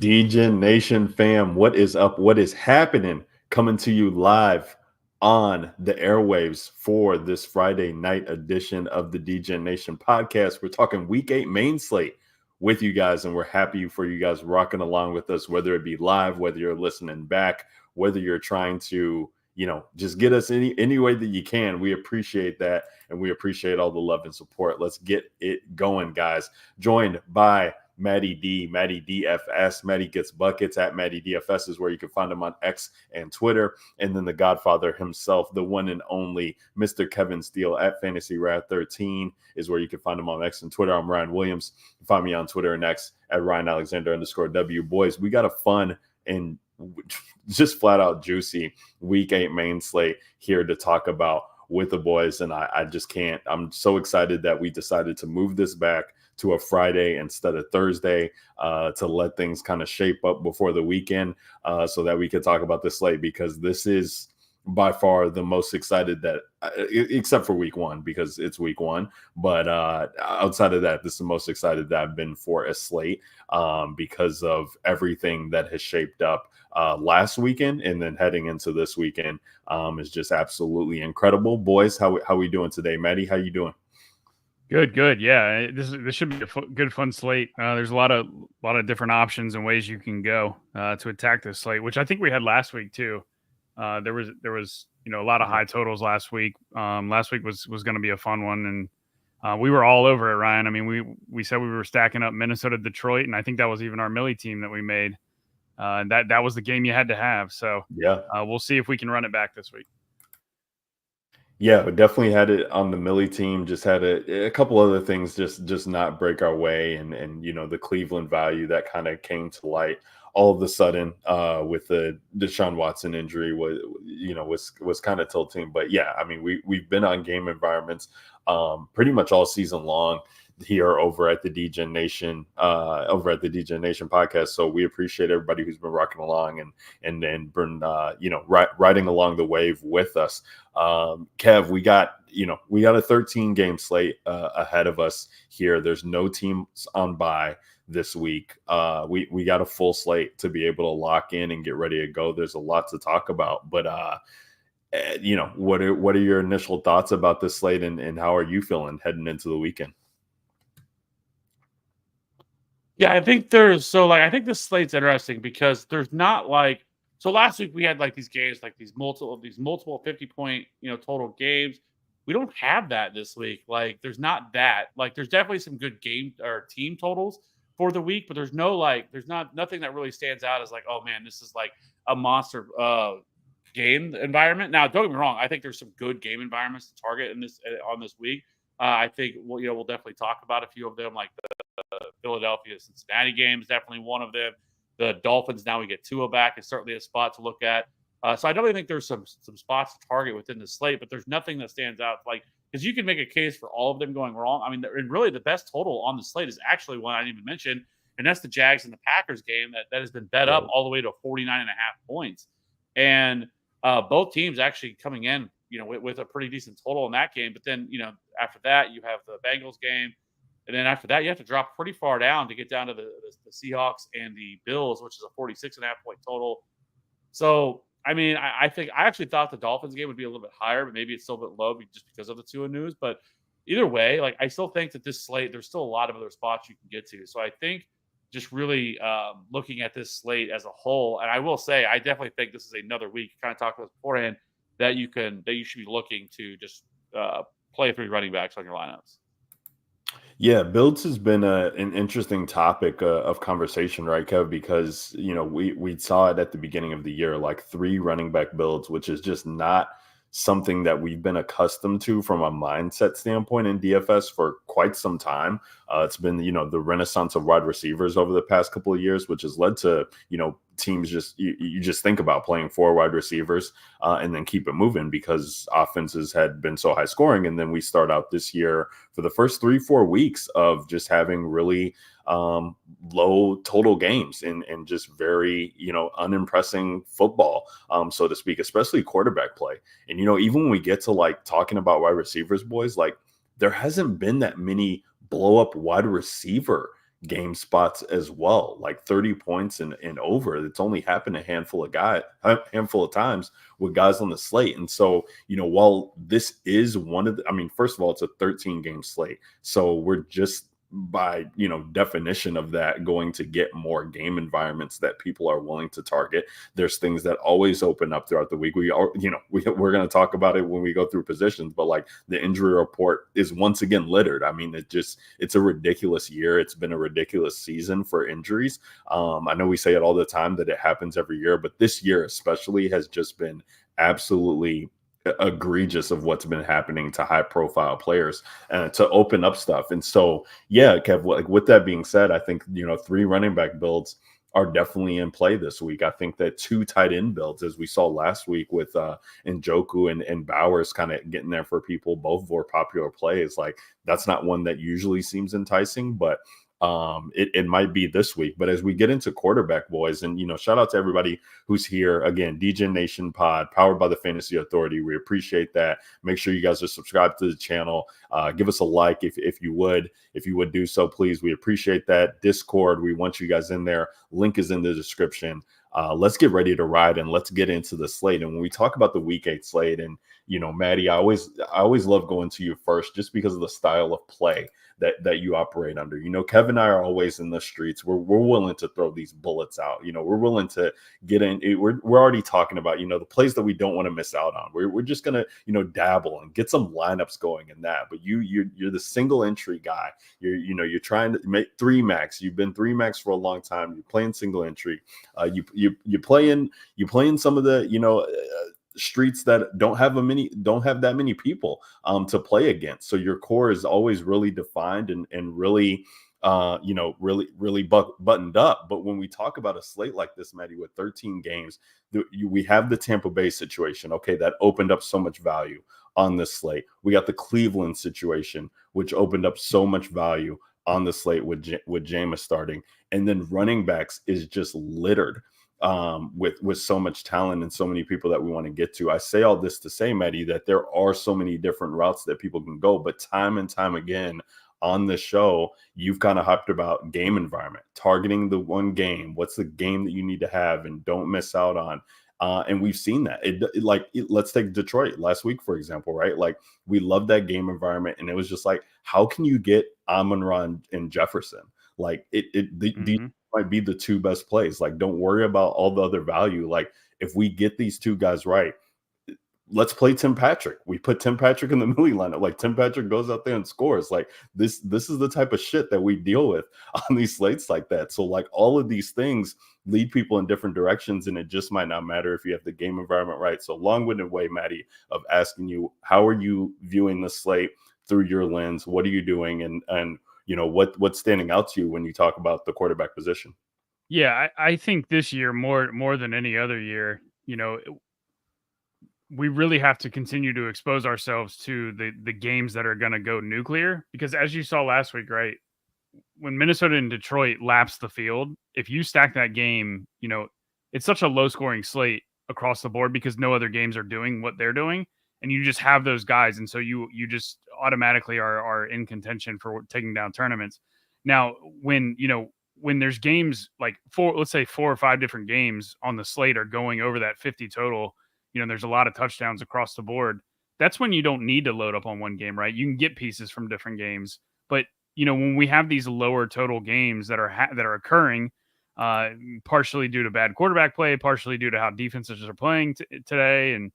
DGen Nation fam, what is up? What is happening? Coming to you live on the airwaves for this Friday night edition of the DGen Nation podcast. We're talking week 8 main slate with you guys, and we're happy for you guys rocking along with us, whether it be live, whether you're listening back, whether you're trying to, just get us any way that you can. We appreciate that, and we appreciate all the love and support. Let's get it going, guys. Joined by Matty D, Matty DFS. Matty Gets Buckets at Matty DFS is where you can find him on X and Twitter. And then the Godfather himself, the one and only Mr. Kevin Steele at Fantasy Rad 13 is where you can find him on X and Twitter. I'm Ryan Williams. You can find me on Twitter and X at Ryan Alexander _W. Boys, we got a fun and just flat out juicy week 8 main slate here to talk about with the boys. And I just can't. I'm so excited that we decided to move this back to a Friday instead of Thursday to let things kind of shape up before the weekend so that we could talk about this slate, because this is by far the most excited that, except for week 1 because it's week 1. But outside of that, this is the most excited that I've been for a slate because of everything that has shaped up last weekend, and then heading into this weekend is just absolutely incredible. Boys, how we doing today? Maddie, how you doing? Good. Yeah, this should be a good fun slate. There's a lot of different options and ways you can go to attack this slate, which I think we had last week too. There was a lot of high totals last week. Last week was going to be a fun one, and we were all over it, Ryan. I mean, we said we were stacking up Minnesota, Detroit, and I think that was even our Millie team that we made. That was the game you had to have. So yeah, we'll see if we can run it back this week. Yeah, we definitely had it on the Millie team. Just had a couple other things just not break our way, and the Cleveland value that kind of came to light all of a sudden with the Deshaun Watson injury was kind of tilting. But yeah, I mean we've been on game environments pretty much all season long here over at the DGen Nation podcast. So we appreciate everybody who's been rocking along and been riding along the wave with us. Kev, we got a 13 game slate ahead of us here. There's no teams on bye this week. We got a full slate to be able to lock in and get ready to go. There's a lot to talk about, but what are your initial thoughts about this slate, and how are you feeling heading into the weekend? Yeah, I think I think this slate's interesting because there's not so last week we had these games, these multiple 50-point, total games. We don't have that this week. There's not that. There's definitely some good game or team totals for the week, but there's nothing that really stands out as oh man, this is a monster game environment. Now, don't get me wrong, I think there's some good game environments to target on this week. I think we'll definitely talk about a few of them, like the Philadelphia Cincinnati game is definitely one of them. The Dolphins, now we get Tua back, is certainly a spot to look at. So I definitely think there's some spots to target within the slate, but there's nothing that stands out because you can make a case for all of them going wrong. I mean, really the best total on the slate is actually one I didn't even mention, and that's the Jags and the Packers game that has been bet up all the way to 49.5 points. And both teams actually coming in, with a pretty decent total in that game. But then, after that, you have the Bengals game. And then after that, you have to drop pretty far down to get down to the Seahawks and the Bills, which is a 46.5 point total. So, I mean, I think I actually thought the Dolphins game would be a little bit higher, but maybe it's still a bit low just because of the Tua news. But either way, I still think that this slate, there's still a lot of other spots you can get to. So I think just really looking at this slate as a whole, and I will say, I definitely think this is another week, kind of talked about beforehand, that you should be looking to just play 3 running backs on your lineups. Yeah, builds has been an interesting topic of conversation, right, Kev? Because we saw it at the beginning of the year, 3 running back builds, which is just not something that we've been accustomed to from a mindset standpoint in DFS for quite some time. It's been the renaissance of wide receivers over the past couple of years, which has led to teams you just think about playing 4 wide receivers and then keep it moving because offenses had been so high scoring. And then we start out this year for the first 3-4 weeks of just having really low total games and just very, unimpressing football, so to speak, especially quarterback play. And, even when we get to talking about wide receivers, boys, there hasn't been that many blow up wide receiver game spots as well, like 30 points and over. It's only happened a handful of times with guys on the slate. And so, while this is one of the, I mean, first of all, it's a 13 game slate. So we're just by definition of that going to get more game environments that people are willing to target. There's things that always open up throughout the week. We're going to talk about it when we go through positions, but like the injury report is once again littered. I mean, it's a ridiculous year. It's been a ridiculous season for injuries. I know we say it all the time that it happens every year, but this year especially has just been absolutely egregious of what's been happening to high profile players to open up stuff. And so, yeah, Kev, like with that being said, I think, 3 running back builds are definitely in play this week. I think that 2 tight end builds, as we saw last week with Njoku and Bowers kind of getting there for people, both were popular plays. Like that's not one that usually seems enticing, but it might be this week. But as we get into quarterback, boys, and shout out to everybody who's here again. DJ Nation Pod, powered by the Fantasy Authority. We appreciate that. Make sure you guys are subscribed to the channel. Give us a like if you would do so, please. We appreciate that. Discord, we want you guys in there. Link is in the description. Let's get ready to ride and let's get into the slate. And when we talk about the Week 8 slate, and Maddie, I always love going to you first, just because of the style of play that you operate under. Kevin and I are always in the streets. We're willing to throw these bullets out. We're willing to get in. We're already talking about the plays that we don't want to miss out on. We're just gonna dabble and get some lineups going in that. But you're the single entry guy. You're trying to make 3 max. You've been 3 max for a long time. You're playing single entry. You play in some of the streets that don't have that many people to play against. So your core is always really defined and really really buttoned up. But when we talk about a slate like this, Maddie, with 13 games, we have the Tampa Bay situation. Okay, that opened up so much value on this slate. We got the Cleveland situation, which opened up so much value on the slate with Jameis starting. And then running backs is just littered with so much talent and so many people that we want to get to. I say all this to say, Maddie, that there are so many different routes that people can go, but time and time again on the show, you've kind of hyped about game environment, targeting the one game. What's the game that you need to have and don't miss out on? And we've seen that. Let's take Detroit last week, for example, right? Like we love that game environment, and it was just like, how can you get Amon-Ra and Jefferson? Like these might be the 2 best plays. Like, don't worry about all the other value. Like, if we get these 2 guys right, let's play Tim Patrick. We put Tim Patrick in the Millie lineup. Like Tim Patrick goes out there and scores. Like this is the type of shit that we deal with on these slates like that. So like all of these things lead people in different directions, and it just might not matter if you have the game environment right. So long-winded way, Maddie, of asking you, how are you viewing the slate through your lens? What are you doing? And what's standing out to you when you talk about the quarterback position? Yeah, I think this year more than any other year, we really have to continue to expose ourselves to the games that are going to go nuclear, because as you saw last week, right, when Minnesota and Detroit lapsed the field, if you stack that game, it's such a low scoring slate across the board because no other games are doing what they're doing, and you just have those guys, and so you just automatically are in contention for taking down tournaments. Now, when there's games like let's say 4 or 5 different games on the slate are going over that 50 total, there's a lot of touchdowns across the board. That's when you don't need to load up on one game, right? You can get pieces from different games. But, when we have these lower total games that are occurring, partially due to bad quarterback play, partially due to how defenses are playing today, and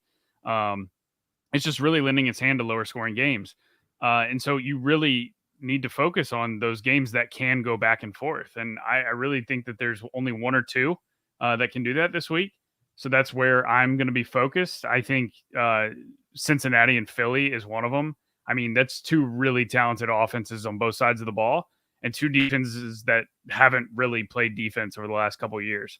it's just really lending its hand to lower scoring games. And so you really need to focus on those games that can go back and forth. And I really think that there's only 1 or 2 that can do that this week. So that's where I'm going to be focused. I think Cincinnati and Philly is one of them. I mean, that's 2 really talented offenses on both sides of the ball, and 2 defenses that haven't really played defense over the last couple of years,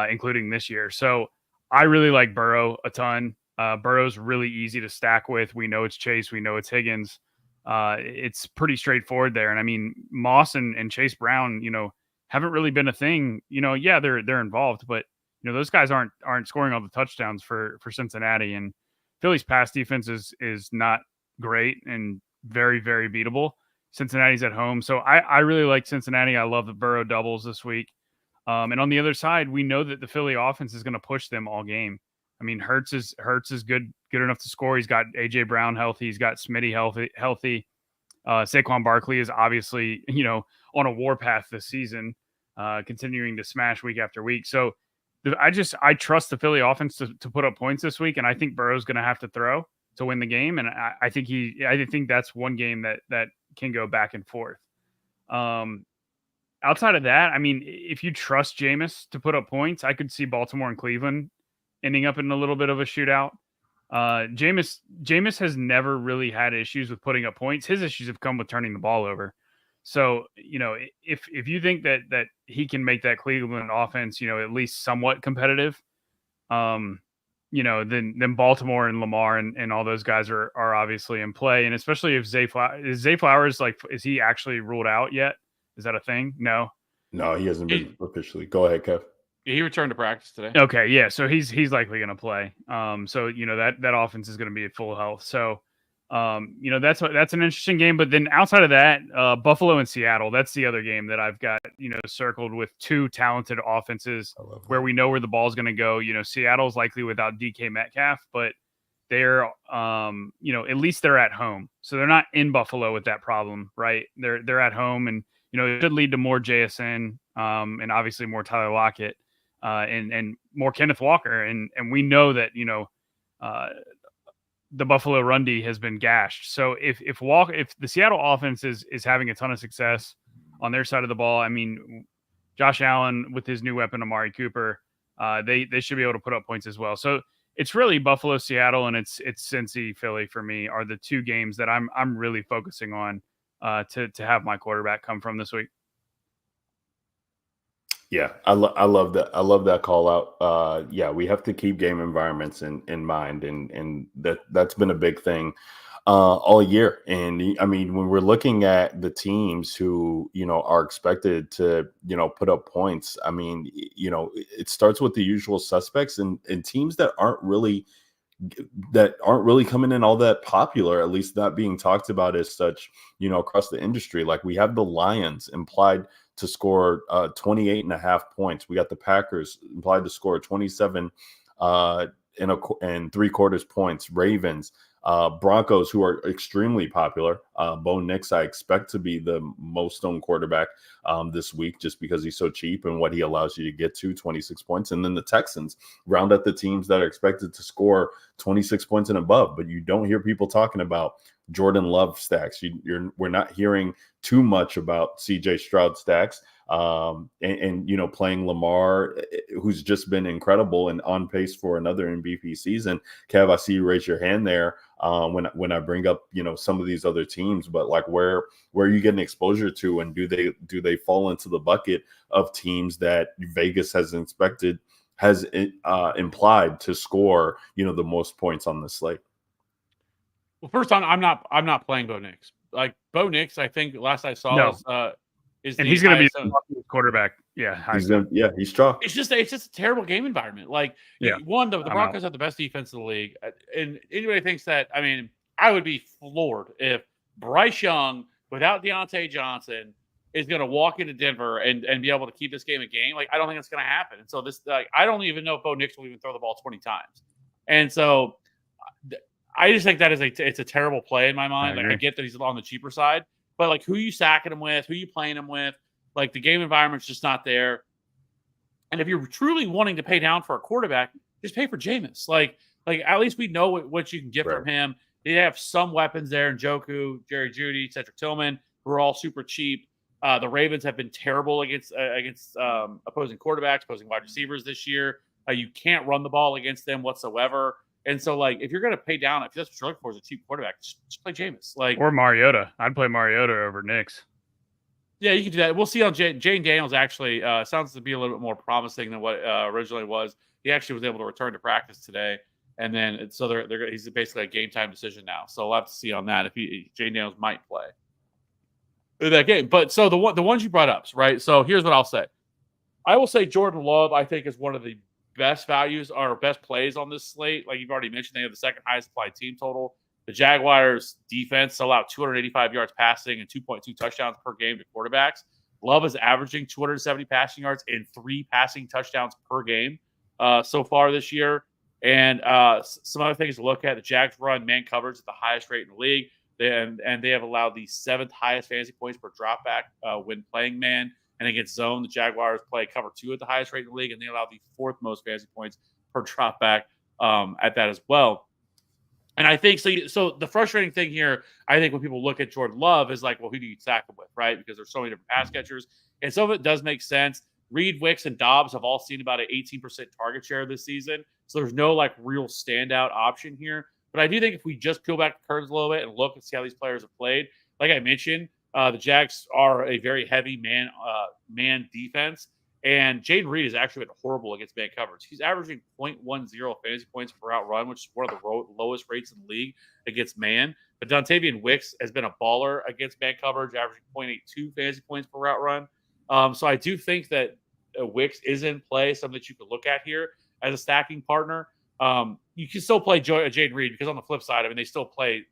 including this year. So I really like Burrow a ton. Burrow's really easy to stack with. We know it's Chase. We know it's Higgins. It's pretty straightforward there. And I mean, Moss and Chase Brown, haven't really been a thing. Yeah, they're involved, but those guys aren't scoring all the touchdowns for Cincinnati, and Philly's pass defense is not great and very, very beatable. Cincinnati's at home. So I really like Cincinnati. I love the Burrow doubles this week. And on the other side, we know that the Philly offense is going to push them all game. I mean, Hurts is good enough to score. He's got AJ Brown healthy. He's got Smitty healthy. Saquon Barkley is obviously, on a warpath this season, continuing to smash week after week. So I trust the Philly offense to put up points this week, and I think Burrow's going to have to throw to win the game. And I think that's one game that can go back and forth. Outside of that, I mean, if you trust Jameis to put up points, I could see Baltimore and Cleveland ending up in a little bit of a shootout. Jameis has never really had issues with putting up points. His issues have come with turning the ball over. So, if you think that he can make that Cleveland offense, at least somewhat competitive, then Baltimore and Lamar and all those guys are obviously in play. And especially if Zay Flowers, is he actually ruled out yet? Is that a thing? No, he hasn't been officially. Go ahead, Kev. He returned to practice today. Okay, yeah, so he's likely going to play. So that offense is going to be at full health. So, that's an interesting game. But then outside of that, Buffalo and Seattle, that's the other game that I've got circled with two talented offenses where we know where the ball is going to go. Seattle's likely without DK Metcalf, but they're at least they're at home, so they're not in Buffalo with that problem, right? They're at home, and it should lead to more JSN, and obviously more Tyler Lockett. And more Kenneth Walker. And we know that, the Buffalo run D has been gashed. So if the Seattle offense is having a ton of success on their side of the ball, I mean, Josh Allen with his new weapon, Amari Cooper, they should be able to put up points as well. So it's really Buffalo, Seattle, and it's Cincy, Philly for me are the two games that I'm really focusing on to have my quarterback come from this week. Yeah, I love that. I love that call out. Yeah, we have to keep game environments in mind, and that's been a big thing all year. And I mean, when we're looking at the teams who are expected to put up points, I mean, it starts with the usual suspects and teams that aren't really coming in all that popular, at least not being talked about as such, across the industry. Like we have the Lions implied to score 28.5 points. We got the Packers implied to score 27 and 3/4 points. Ravens, Broncos, who are extremely popular. Bo Nix, I expect to be the most owned quarterback this week just because he's so cheap and what he allows you to get to, 26 points. And then the Texans round up the teams that are expected to score 26 points and above. But you don't hear people talking about Jordan Love stacks. We're not hearing too much about CJ Stroud stacks. And playing Lamar, who's just been incredible and on pace for another MVP season. Kev, I see you raise your hand there when I bring up some of these other teams, but like where are you getting exposure to, and do they fall into the bucket of teams that Vegas has implied to score the most points on the slate? Well, first on, I'm not playing Bo Nix. Like Bo Nix, I think last I saw is and he's going to be the quarterback. Yeah, he's strong. It's just a terrible game environment. Like the Broncos have the best defense in the league, and anybody thinks that. I mean, I would be floored if Bryce Young without Deontay Johnson is going to walk into Denver and be able to keep this game a game. Like I don't think it's going to happen. And so I don't even know if Bo Nix will even throw the ball 20 times. And so I just think that it's a terrible play in my mind. I get that he's on the cheaper side, but like who you sacking him with, who you playing him with, like the game environment's just not there. And if you're truly wanting to pay down for a quarterback, just pay for Jameis. Like at least we know what you can get from him. They have some weapons there, Njoku, Jerry Jeudy, Cedric Tillman, who are all super cheap. The Ravens have been terrible against opposing quarterbacks, opposing wide receivers this year. You can't run the ball against them whatsoever. And so, like, if you're going to pay down, if that's what you're looking for is a cheap quarterback, just play Jameis. Or Mariota. I'd play Mariota over Nix. Yeah, you can do that. We'll see how Jane Daniels actually sounds to be a little bit more promising than what originally was. He actually was able to return to practice today. And then, so he's basically a game time decision now. So we'll have to see on that if Jane Daniels might play that game. But so the ones you brought up, right? So here's what I'll say. I will say Jordan Love, I think, is one of the best values or best plays on this slate. Like you've already mentioned, they have the second highest applied team total. The Jaguars defense allowed 285 yards passing and 2.2 touchdowns per game to quarterbacks. Love is averaging 270 passing yards and 3 passing touchdowns per game so far this year. And some other things to look at: the Jags run man coverage at the highest rate in the league, and they have allowed the 7th highest fantasy points per dropback when playing man. And against zone, the Jaguars play cover 2 at the highest rate in the league, and they allow the 4th most fantasy points per dropback at that as well. And I think so. So the frustrating thing here, I think, when people look at Jordan Love is like, well, who do you tackle with, right? Because there's so many different pass catchers, and some of it does make sense. Reed, Wicks, and Dobbs have all seen about an 18% target share this season, so there's no like real standout option here. But I do think if we just peel back the curtains a little bit and look and see how these players have played, like I mentioned, the Jags are a very heavy man defense. And Jaden Reed has actually been horrible against man coverage. He's averaging 0.10 fantasy points per route run, which is one of the lowest rates in the league against man. But Dontavian Wicks has been a baller against man coverage, averaging 0.82 fantasy points per route run. So I do think that Wicks is in play, something that you could look at here as a stacking partner. You can still play Jaden Reed because on the flip side, I mean, they still play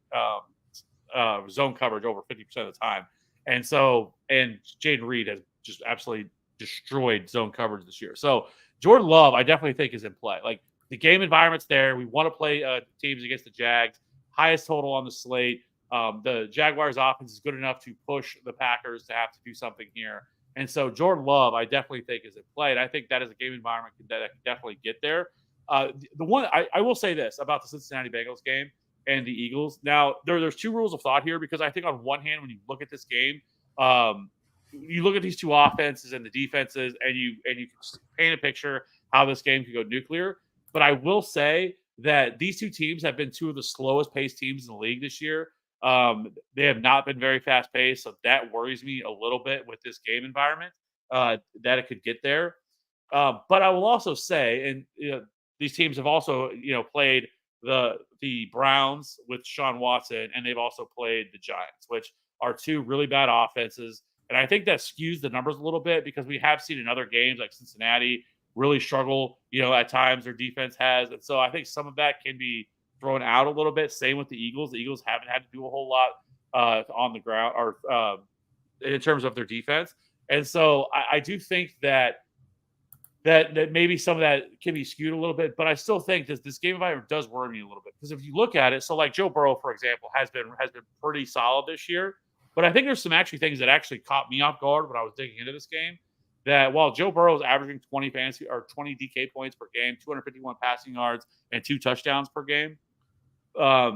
zone coverage over 50% of the time. And Jaden Reed has just absolutely destroyed zone coverage this year. So Jordan Love, I definitely think, is in play. Like, the game environment's there. We want to play teams against the Jags. Highest total on the slate. The Jaguars offense is good enough to push the Packers to have to do something here. And so Jordan Love, I definitely think, is in play. And I think that is a game environment that can definitely get there. The one I will say this about the Cincinnati Bengals game and the Eagles. Now, there's 2 rules of thought here, because I think on one hand, when you look at this game, you look at these 2 offenses and the defenses, and you can paint a picture how this game could go nuclear. But I will say that these 2 teams have been 2 of the slowest paced teams in the league this year. They have not been very fast paced, so that worries me a little bit with this game environment, that it could get there. But I will also say, and these teams have also played the Browns with Sean Watson, and they've also played the Giants, which are 2 really bad offenses. And I think that skews the numbers a little bit, because we have seen in other games like Cincinnati really struggle, at times their defense has. And so I think some of that can be thrown out a little bit. Same with the Eagles. The Eagles haven't had to do a whole lot on the ground or in terms of their defense. And so I do think that maybe some of that can be skewed a little bit, but I still think this game environment does worry me a little bit, because if you look at it, so like Joe Burrow, for example, has been pretty solid this year. But I think there's some things that actually caught me off guard when I was digging into this game. That while Joe Burrow is averaging 20 DK points per game, 251 passing yards, and 2 touchdowns per game,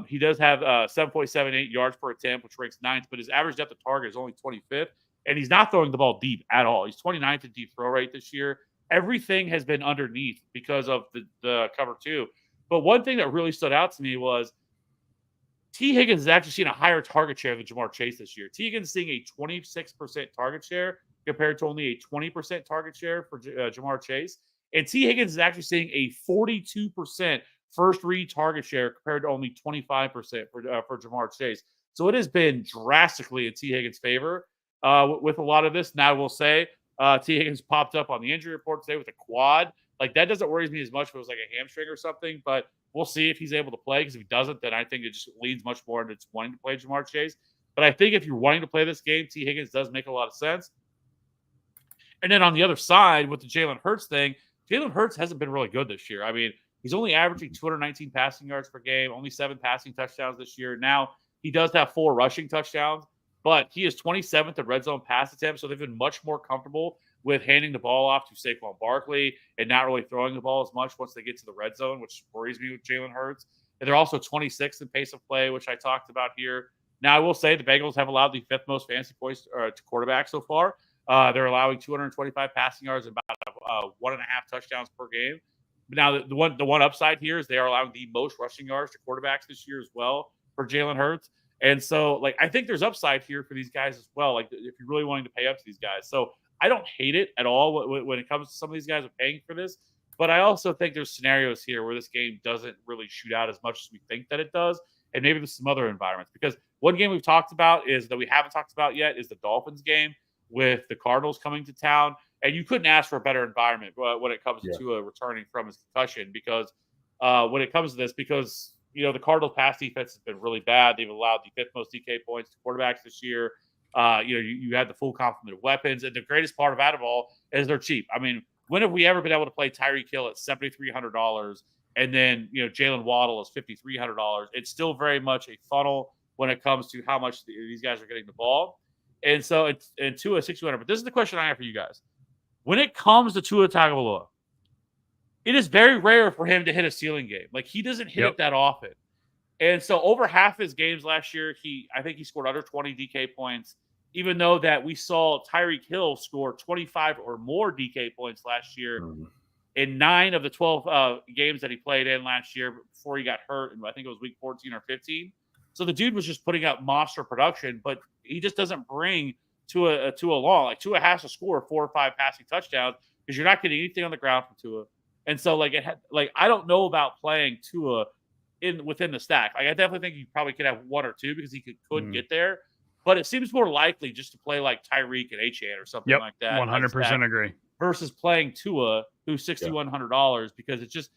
he does have 7.78 yards per attempt, which ranks 9th. But his average depth of target is only 25th, and he's not throwing the ball deep at all. He's 29th in deep throw rate this year. Everything has been underneath because of the cover 2. But one thing that really stood out to me was T. Higgins has actually seen a higher target share than Jamar Chase this year. T. Higgins is seeing a 26% target share compared to only a 20% target share for Jamar Chase. And T. Higgins is actually seeing a 42% first read target share compared to only 25% for Jamar Chase. So it has been drastically in T. Higgins' favor with a lot of this. Now, I will say T. Higgins popped up on the injury report today with a quad. Like, that doesn't worry me as much if it was like a hamstring or something, but we'll see if he's able to play, because if he doesn't, then I think it just leans much more into wanting to play Jamar Chase. But I think if you're wanting to play this game, T. Higgins does make a lot of sense. And then on the other side, with the Jalen Hurts thing, Jalen Hurts hasn't been really good this year. I mean, he's only averaging 219 passing yards per game, only 7 passing touchdowns this year. Now, he does have 4 rushing touchdowns, but he is 27th in red zone pass attempts, so they've been much more comfortable with handing the ball off to Saquon Barkley and not really throwing the ball as much once they get to the red zone, which worries me with Jalen Hurts. And they're also 26th in pace of play, which I talked about here. Now, I will say the Bengals have allowed the 5th most fantasy points to quarterback so far. They're allowing 225 passing yards and about 1.5 touchdowns per game. But now, the one upside here is they are allowing the most rushing yards to quarterbacks this year as well for Jalen Hurts. And so, like, I think there's upside here for these guys as well, like, if you're really wanting to pay up to these guys. So I don't hate it at all when it comes to some of these guys are paying for this. But I also think there's scenarios here where this game doesn't really shoot out as much as we think that it does. And maybe there's some other environments. Because one game we've talked about is that we haven't talked about yet is the Dolphins game with the Cardinals coming to town. And you couldn't ask for a better environment when it comes to returning from his concussion. Because when it comes to this, because the Cardinals' pass defense has been really bad. They've allowed the fifth most DK points to quarterbacks this year. You had the full complement of weapons, and the greatest part of it all is they're cheap. I mean, when have we ever been able to play Tyreek Hill at $7,300, and then Jalen Waddle is $5,300? It's still very much a funnel when it comes to how much these guys are getting the ball, and so it's Tua $6,200. But this is the question I have for you guys: when it comes to Tua Tagovailoa, it is very rare for him to hit a ceiling game. Like, he doesn't hit it that often. And so over half his games last year, I think he scored under 20 DK points, even though that we saw Tyreek Hill score 25 or more DK points last year in 9 of the 12 games that he played in last year before he got hurt. And I think it was week 14 or 15. So the dude was just putting up monster production, but he just doesn't bring Tua along. Like, Tua has to score 4 or 5 passing touchdowns because you're not getting anything on the ground from Tua. And so, I don't know about playing Tua within the stack. Like, I definitely think you probably could have 1 or 2 because he could get there. But it seems more likely just to play like Tyreek and H.A. or something like that. 100% agree. Versus playing Tua, who's $6,100, because it's just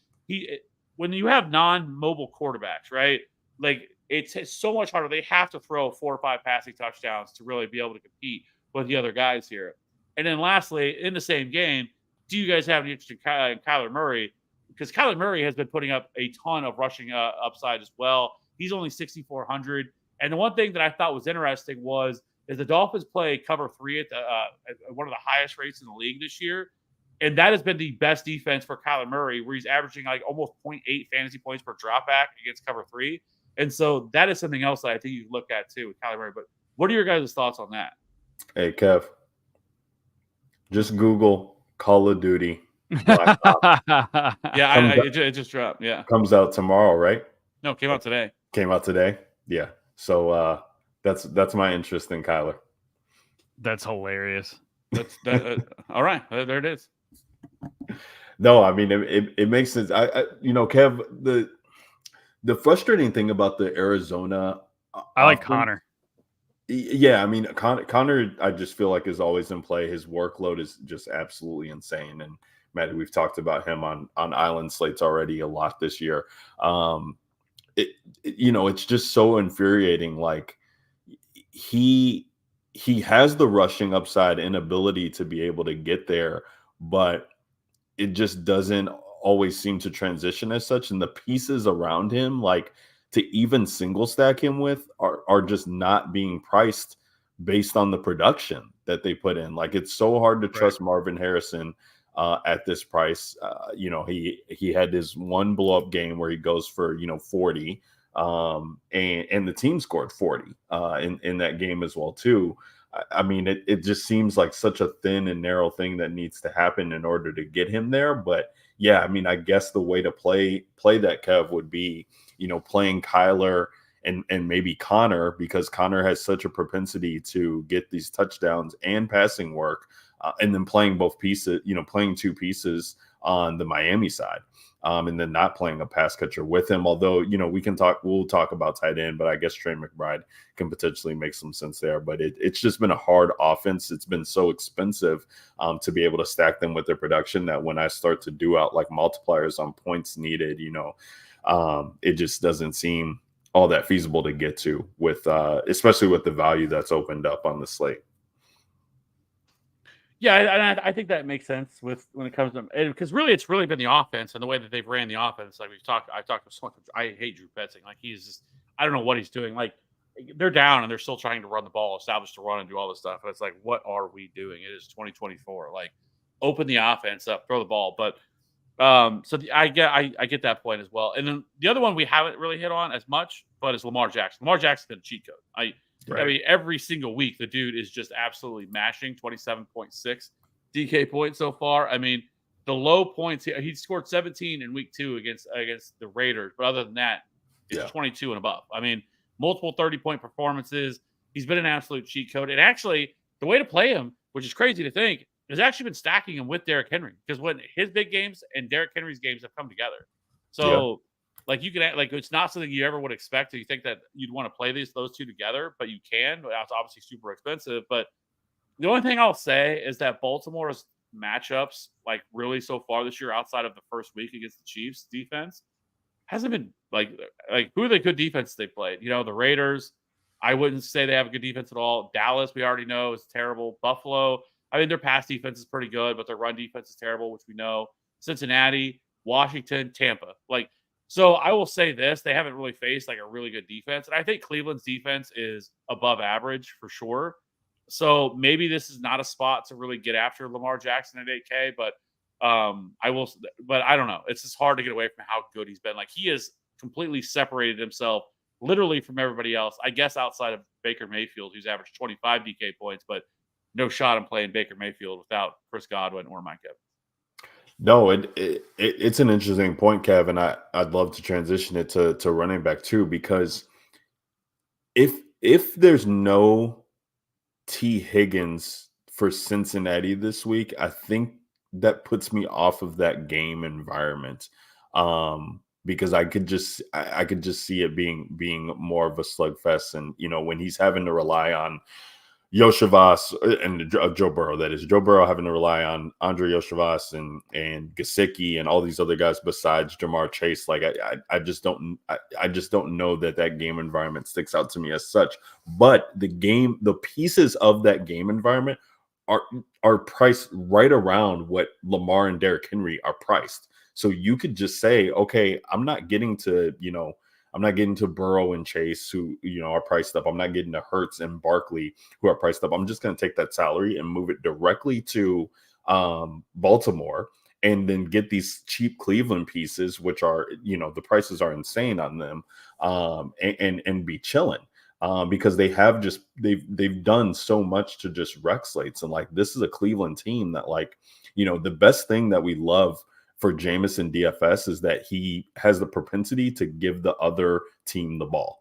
when you have non-mobile quarterbacks, right? Like, it's so much harder. They have to throw 4 or 5 passing touchdowns to really be able to compete with the other guys here. And then lastly, in the same game, do you guys have any interest in Kyler Murray? Because Kyler Murray has been putting up a ton of rushing upside as well. He's only 6,400. And the one thing that I thought was interesting is the Dolphins play cover 3 at one of the highest rates in the league this year. And that has been the best defense for Kyler Murray, where he's averaging like almost 0.8 fantasy points per dropback against cover 3. And so that is something else that I think you look at too with Kyler Murray. But what are your guys' thoughts on that? Hey, Kev, just Google Call of Duty. It just dropped. Yeah. Comes out tomorrow, right? No, it came out today. Came out today? Yeah. So that's my interest in Kyler. That's hilarious. All right. There it is. No, I mean, it makes sense. Kev, the frustrating thing about the Arizona, I like Connor. Yeah, I mean, Connor, I just feel like is always in play. His workload is just absolutely insane. And Matt, we've talked about him on island slates already a lot this year. It's just so infuriating. Like, he has the rushing upside and ability to be able to get there, but it just doesn't always seem to transition as such. And the pieces around him, like, to even single stack him with are just not being priced based on the production that they put in. Like, it's so hard to trust Marvin Harrison at this price. He had this one blow up game where he goes for 40, and the team scored 40 in that game as well too. I mean, it just seems like such a thin and narrow thing that needs to happen in order to get him there. But yeah, I mean, I guess the way to play that, Kev, would be playing Kyler and maybe Connor, because Connor has such a propensity to get these touchdowns and passing work, and then playing both pieces, playing 2 pieces on the Miami side, and then not playing a pass catcher with him. Although, we'll talk about tight end, but I guess Trey McBride can potentially make some sense there. But it's just been a hard offense. It's been so expensive to be able to stack them with their production that when I start to do out like multipliers on points needed, it just doesn't seem all that feasible to get to with, especially with the value that's opened up on the slate. Yeah, and I think that makes sense when it comes to, because really it's really been the offense and the way that they've ran the offense. Like I talked to someone. I hate Drew Petzing. Like, he's just, I don't know what he's doing. Like, they're down and they're still trying to run the ball, establish the run, and do all this stuff. And it's like, what are we doing? It is 2024. Like, open the offense up, throw the ball. But I get that point as well. And then the other one we haven't really hit on as much, but is Lamar Jackson. Lamar Jackson's been a cheat code. I mean, every single week, the dude is just absolutely mashing 27.6 DK points so far. I mean, the low points, he scored 17 in week 2 against the Raiders. But other than that, it's 22 and above. I mean, multiple 30-point performances. He's been an absolute cheat code. And actually, the way to play him, which is crazy to think, has actually been stacking him with Derrick Henry, because when his big games and Derrick Henry's games have come together. So, like, you can, like, it's not something you ever would expect. You think that you'd want to play those two together, but you can. That's obviously super expensive. But the only thing I'll say is that Baltimore's matchups, like, really so far this year, outside of the first week against the Chiefs defense, hasn't been Like who are the good defenses they played? The Raiders, I wouldn't say they have a good defense at all. Dallas, we already know, is terrible. Buffalo, I mean, their pass defense is pretty good, but their run defense is terrible, which we know. Cincinnati, Washington, Tampa. So I will say this, they haven't really faced like a really good defense. And I think Cleveland's defense is above average for sure. So maybe this is not a spot to really get after Lamar Jackson at 8K, but I don't know. It's just hard to get away from how good he's been. Like, he has completely separated himself literally from everybody else, I guess, outside of Baker Mayfield, who's averaged 25 DK points, but no shot in playing Baker Mayfield without Chris Godwin or Mike Evans. No, it's an interesting point, Kevin. I'd love to transition it to running back too, because if there's no T. Higgins for Cincinnati this week, I think that puts me off of that game environment. Because I could just see it being more of a slugfest, and when he's having to rely on Yoshivas and Joe Burrow, that is Joe Burrow having to rely on Andre Yoshivas and Gesicki and all these other guys besides Jamar Chase. Like I just don't know that game environment sticks out to me as such. But the pieces of that game environment are priced right around what Lamar and Derrick Henry are priced. So you could just say, okay, I'm not getting to Burrow and Chase, who are priced up. I'm not getting to Hurts and Barkley, who are priced up. I'm just going to take that salary and move it directly to Baltimore, and then get these cheap Cleveland pieces, which are the prices are insane on them, and be chilling. Because they've done so much to just wreck slates, and like, this is a Cleveland team that, like, the best thing that we love for Jameson DFS is that he has the propensity to give the other team the ball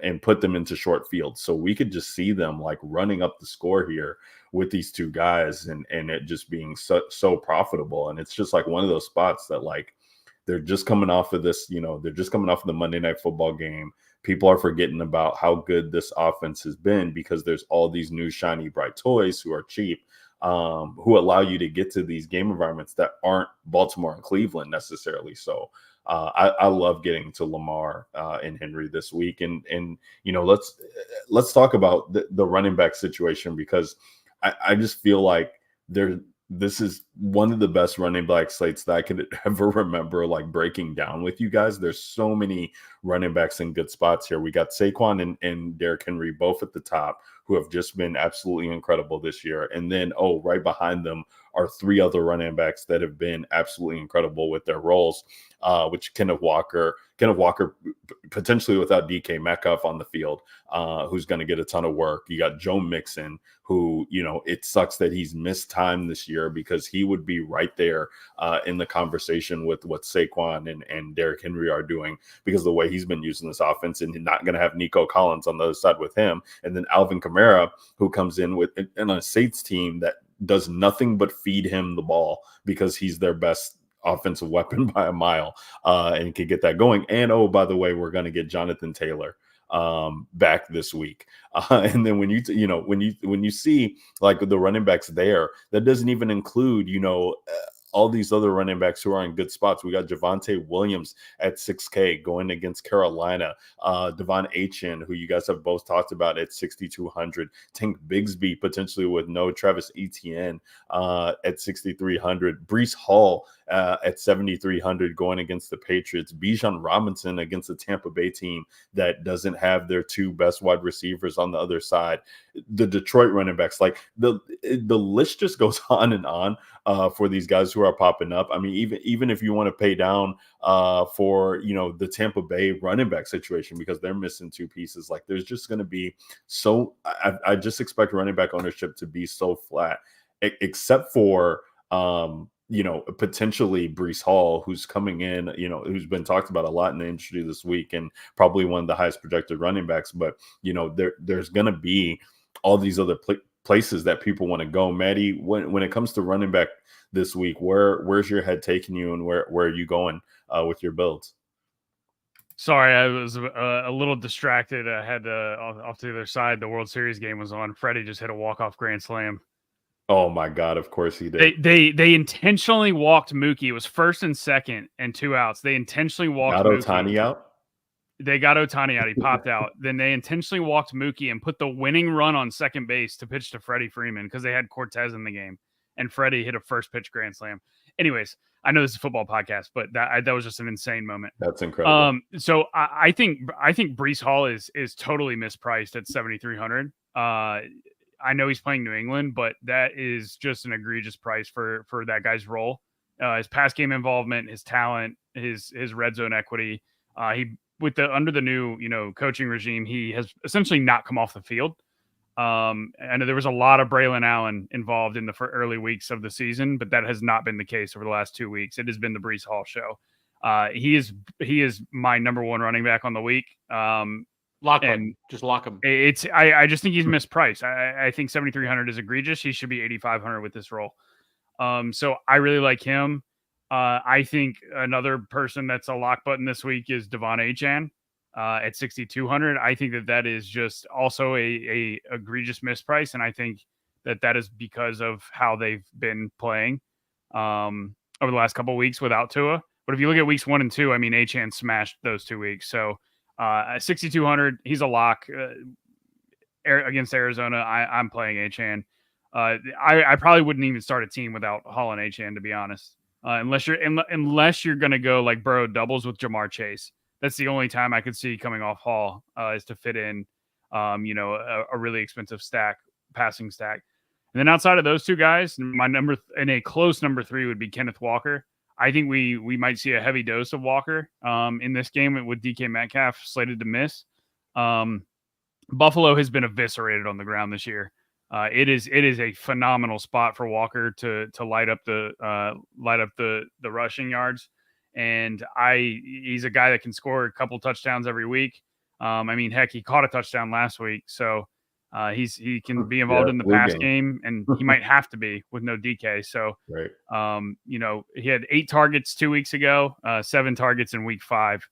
and put them into short fields. So we could just see them like running up the score here with these two guys, and it just being so profitable. And it's just like one of those spots that, like, they're just coming off of this, they're just coming off of the Monday Night Football game. People are forgetting about how good this offense has been because there's all these new shiny bright toys who are cheap, who allow you to get to these game environments that aren't Baltimore and Cleveland necessarily. So I love getting to Lamar and Henry this week. And let's talk about the running back situation, because I just feel like this is one of the best running back slates that I could ever remember, like, breaking down with you guys. There's so many running backs in good spots here. We got Saquon and Derrick Henry both at the top, who have just been absolutely incredible this year. And then, right behind them are three other running backs that have been absolutely incredible with their roles, which Kenneth Walker potentially without DK Metcalf on the field, who's going to get a ton of work. You got Joe Mixon, who, it sucks that he's missed time this year, because he would be right there in the conversation with what Saquon and Derrick Henry are doing, because of the way he's been using this offense, and not going to have Nico Collins on the other side with him. And then Alvin Kamara, who comes in on a Saints team that does nothing but feed him the ball, because he's their best offensive weapon by a mile, and can get that going. And by the way, we're going to get Jonathan Taylor back this week. And then when you see like the running backs there, that doesn't even include all these other running backs who are in good spots. We got Javonte Williams at 6K going against Carolina. Devon Achane, who you guys have both talked about, at 6,200. Tank Bigsby potentially with no Travis Etienne at 6,300. Breece Hall at 7,300 going against the Patriots. Bijan Robinson against the Tampa Bay team that doesn't have their two best wide receivers on the other side. The Detroit running backs, like the list just goes on and on for these guys who are popping up. I mean, even if you want to pay down for the Tampa Bay running back situation, because they're missing two pieces, like there's just going to be I just expect running back ownership to be so flat, except for potentially Breece Hall, who's coming in, who's been talked about a lot in the industry this week, and probably one of the highest projected running backs. But there's going to be all these other places that people want to go. Maddie, when it comes to running back this week, where's your head taking you, and where are you going with your builds? Sorry, I was a little distracted. I had off to the other side. The World Series game was on. Freddie just hit a walk-off grand slam. Oh my God! Of course he did. They intentionally walked Mookie. It was first and second and 2 outs. They intentionally walked Got Mookie. Ohtani out. They got Ohtani out. He popped out. Then they intentionally walked Mookie and put the winning run on second base to pitch to Freddie Freeman because they had Cortez in the game, and Freddie hit a first pitch grand slam. Anyways, I know this is a football podcast, but that was just an insane moment. That's incredible. So I think Breece Hall is totally mispriced at 7,300. I know he's playing New England, but that is just an egregious price for that guy's role. His pass game involvement, his talent, his red zone equity. He under the new coaching regime, he has essentially not come off the field. I know there was a lot of Braylon Allen involved in the early weeks of the season, but that has not been the case over the last 2 weeks. It has been the Breece Hall show. He is my number one running back on the week. Lock him. Just lock him. I just think he's mispriced. I think 7,300 is egregious. He should be 8,500 with this role. So I really like him. I think another person that's a lock button this week is Devon Achane at 6,200. I think that is just also a egregious misprice, and I think that is because of how they've been playing over the last couple of weeks without Tua. But if you look at weeks 1 and 2, I mean, Achane smashed those 2 weeks. So 6,200, he's a lock against Arizona. I'm playing Achane. I probably wouldn't even start a team without Hall and Achane, to be honest. Unless you're going to go like Burrow doubles with Jamar Chase. That's the only time I could see coming off Hall is to fit in, a really expensive passing stack. And then outside of those two guys, my number and a close number 3 would be Kenneth Walker. I think we might see a heavy dose of Walker in this game with DK Metcalf slated to miss. Buffalo has been eviscerated on the ground this year. It is a phenomenal spot for Walker to light up the rushing yards, and he's a guy that can score a couple touchdowns every week. I mean, heck, he caught a touchdown last week, so he can be involved in the pass game, and he might have to be with no DK. So, right. He had 8 targets 2 weeks ago, 7 targets in week 5.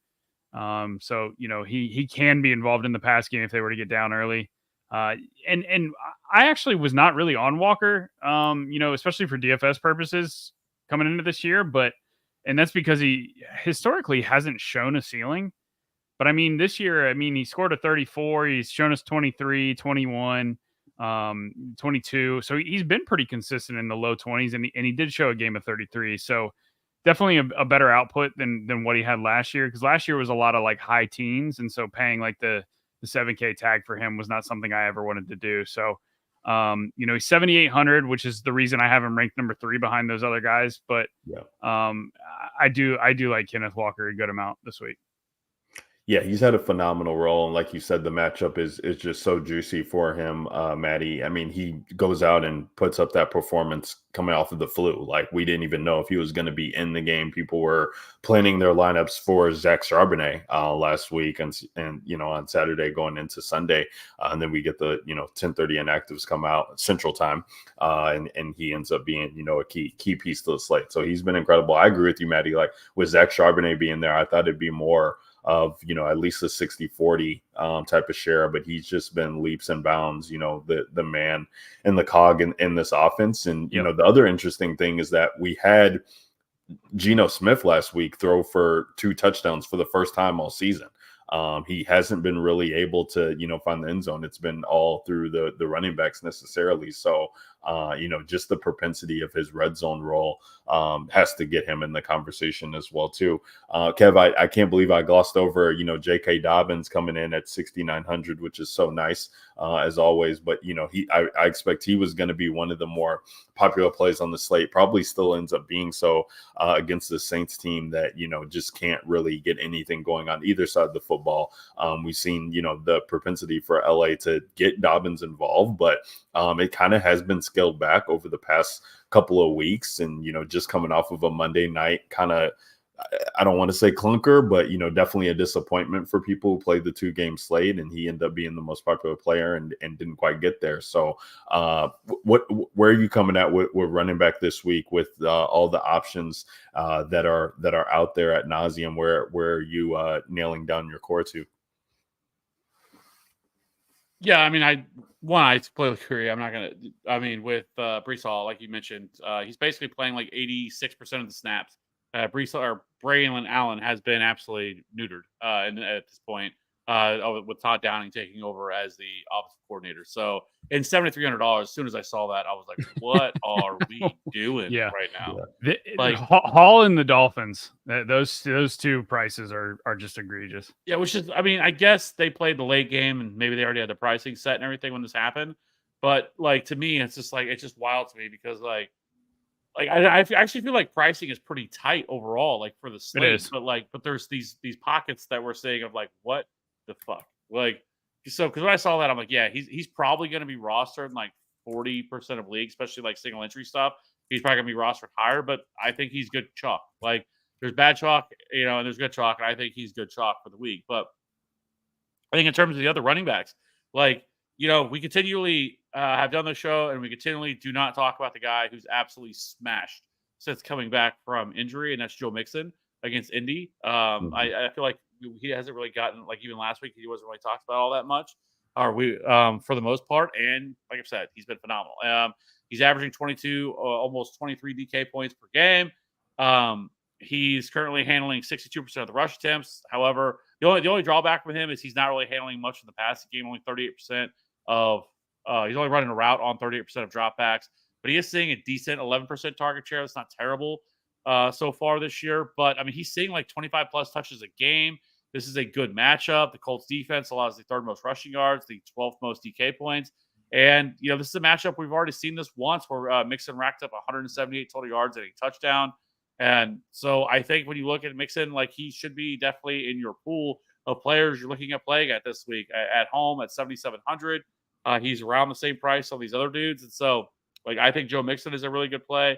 So he can be involved in the pass game if they were to get down early. And I actually was not really on Walker, especially for DFS purposes coming into this year, and that's because he historically hasn't shown a ceiling. But I mean, this year, he scored a 34, he's shown us 23, 21, 22. So he's been pretty consistent in the low 20s, and he did show a game of 33. So definitely a better output than what he had last year, because last year was a lot of like high teens. And so paying like the 7K tag for him was not something I ever wanted to do. So, he's 7,800, which is the reason I have him ranked number 3 behind those other guys. But I do like Kenneth Walker a good amount this week. Yeah, he's had a phenomenal role. And like you said, the matchup is just so juicy for him, Maddie. I mean, he goes out and puts up that performance coming off of the flu. Like, we didn't even know if he was going to be in the game. People were planning their lineups for Zach Charbonnet last week and on Saturday going into Sunday. And then we get the, 10:30 inactives come out Central Time. And he ends up being, a key piece to the slate. So he's been incredible. I agree with you, Maddie. Like, with Zach Charbonnet being there, I thought it'd be more of at least a 60-40 type of share, but he's just been leaps and bounds, the man and the cog in this offense. And the other interesting thing is that we had Geno Smith last week throw for 2 touchdowns for the first time all season. He hasn't been really able to, find the end zone. It's been all through the running backs necessarily. So, just the propensity of his red zone role has to get him in the conversation as well, too. Kev, I can't believe I glossed over, J.K. Dobbins coming in at 6,900, which is so nice as always. But, I expect he was going to be one of the more popular plays on the slate, probably still ends up being so against the Saints team that, just can't really get anything going on either side of the football. We've seen, the propensity for LA to get Dobbins involved, but it kind of has been scaled back over the past couple of weeks. And, just coming off of a Monday night kind of, I don't want to say clunker, but, definitely a disappointment for people who played the 2-game slate, and he ended up being the most popular player and didn't quite get there. So where are you coming at with running back this week with all the options that are out there at nauseum? Where are you nailing down your core to? Yeah, I mean, I completely agree. I'm not gonna. I mean, with Brees Hall, like you mentioned, he's basically playing like 86% of the snaps. Brees or Braylon Allen has been absolutely neutered, and at this point, with Todd Downing taking over as the offensive coordinator. So, in $7,300, as soon as I saw that, I was like, "What are we doing Yeah. right now?" Like Hall and the Dolphins, those two prices are just egregious. Yeah, which is, I mean, I guess they played the late game and maybe they already had the pricing set and everything when this happened. But like to me, it's just like it's just wild to me because I actually feel like pricing is pretty tight overall, like for the It slate. is. But there's these pockets that we're saying of like what the fuck, like so because when I saw that, I'm like, yeah, he's probably going to be rostered in like 40% of leagues, especially like single entry stuff. He's probably going to be rostered higher, but I think he's good chalk. Like there's bad chalk, and there's good chalk, and I think he's good chalk for the week. But I think in terms of the other running backs, like, we continually have done the show and we continually do not talk about the guy who's absolutely smashed since coming back from injury, and that's Joe Mixon against Indy. I feel like he hasn't really gotten, like, even last week, he wasn't really talked about all that much, for the most part. And like I said, he's been phenomenal. He's averaging 22, almost 23 DK points per game. He's currently handling 62% of the rush attempts. However, the only drawback with him is he's not really handling much in the passing game. Only 38% of he's only running a route on 38% of dropbacks, but he is seeing a decent 11% target share. That's not terrible so far this year. But I mean, he's seeing like 25 plus touches a game. This is a good matchup. The Colts defense allows the third most rushing yards, the 12th most DK points. And, this is a matchup we've already seen this once where Mixon racked up 178 total yards and a touchdown. And so I think when you look at Mixon, like he should be definitely in your pool of players you're looking at playing at this week at home at 7,700. He's around the same price on these other dudes. And so, like, I think Joe Mixon is a really good play.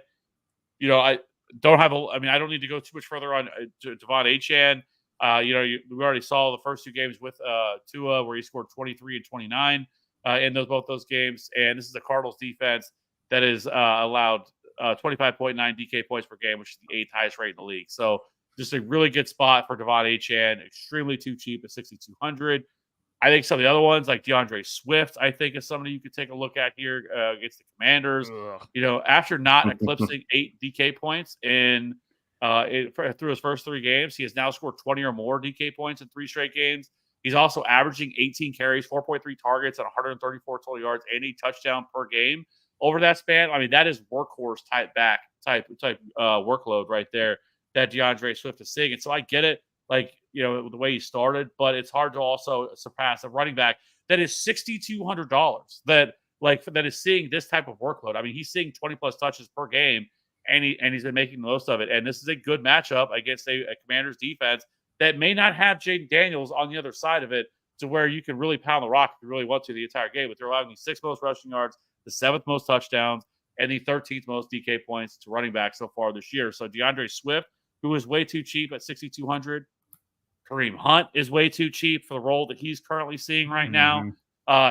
I don't need to go too much further on Devon Achane. We already saw the first two games with Tua where he scored 23 and 29 in both those games. And this is the Cardinals defense that is allowed 25.9 DK points per game, which is the 8th highest rate in the league. So just a really good spot for Devon Achane. Extremely too cheap at 6,200. I think some of the other ones like DeAndre Swift, I think is somebody you could take a look at here against the Commanders. After not eclipsing 8 DK points through his first 3 games, he has now scored 20 or more DK points in 3 straight games. He's also averaging 18 carries, 4.3 targets, and 134 total yards, and a touchdown per game over that span. I mean, that is workhorse type workload right there that DeAndre Swift is seeing. And so I get it, like, the way he started, but it's hard to also surpass a running back that is $6,200 that is seeing this type of workload. I mean, he's seeing 20 plus touches per game, and he's been making the most of it. And this is a good matchup against a Commanders defense that may not have Jaden Daniels on the other side of it to where you can really pound the rock if you really want to the entire game. But they're allowing the 6th most rushing yards, the 7th most touchdowns, and the 13th most DK points to running back so far this year. So DeAndre Swift, who is way too cheap at 6,200. Kareem Hunt is way too cheap for the role that he's currently seeing right now.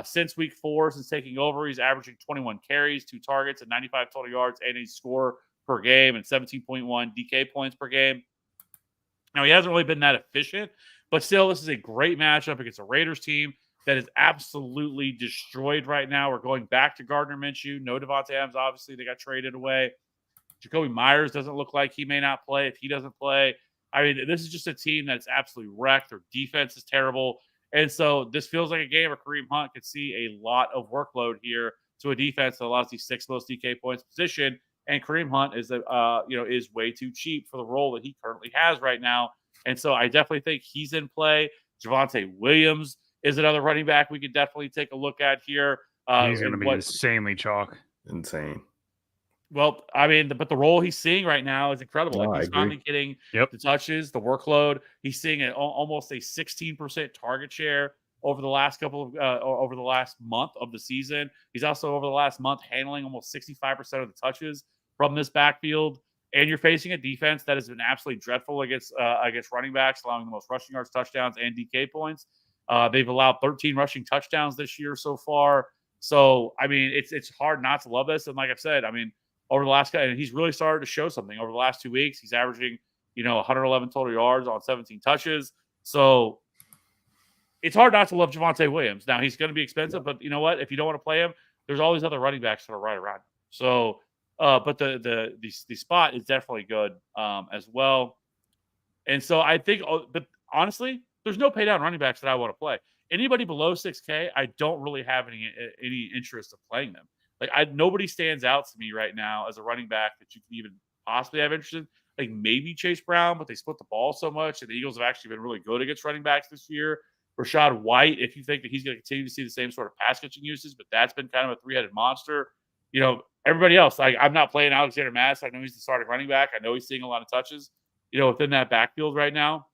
Since week 4, since taking over, he's averaging 21 carries, 2 targets, and 95 total yards, and a score per game, and 17.1 DK points per game. Now, he hasn't really been that efficient, but still, this is a great matchup against a Raiders team that is absolutely destroyed right now. We're going back to Gardner Minshew. No Devontae Adams, obviously. They got traded away. Jacoby Myers doesn't look like he may not play. If he doesn't play, I mean, this is just a team that's absolutely wrecked. Their defense is terrible. And so this feels like a game where Kareem Hunt could see a lot of workload here to a defense that allows the 6th most DK points position. And Kareem Hunt is way too cheap for the role that he currently has right now. And so I definitely think he's in play. Javonte Williams is another running back we could definitely take a look at here. He's going to be insanely chalk. Insane. Well, I mean, but the role he's seeing right now is incredible. No, he's finally getting the touches, the workload. He's seeing almost a 16% target share over the last over the last month of the season. He's also over the last month handling almost 65% of the touches from this backfield. And you're facing a defense that has been absolutely dreadful against running backs, allowing the most rushing yards, touchdowns, and DK points. They've allowed 13 rushing touchdowns this year so far. So, I mean, it's hard not to love this. And like I said, I mean, over the last and he's really started to show something over the last 2 weeks. He's averaging, 111 total yards on 17 touches. So it's hard not to love Javonte Williams. Now he's going to be expensive, but you know what? If you don't want to play him, there's all these other running backs that are right around him. So, but the spot is definitely good as well. And so I think, but honestly, there's no pay down running backs that I want to play. Anybody below 6K, I don't really have any interest of playing them. Like nobody stands out to me right now as a running back that you can even possibly have interest in. Like maybe Chase Brown, but they split the ball so much, and the Eagles have actually been really good against running backs this year. Rashad White, if you think that he's going to continue to see the same sort of pass catching uses, but that's been kind of a three-headed monster. You know, everybody else, I'm not playing Alexander Mass. I know he's the starting running back. I know he's seeing a lot of touches, within that backfield right now.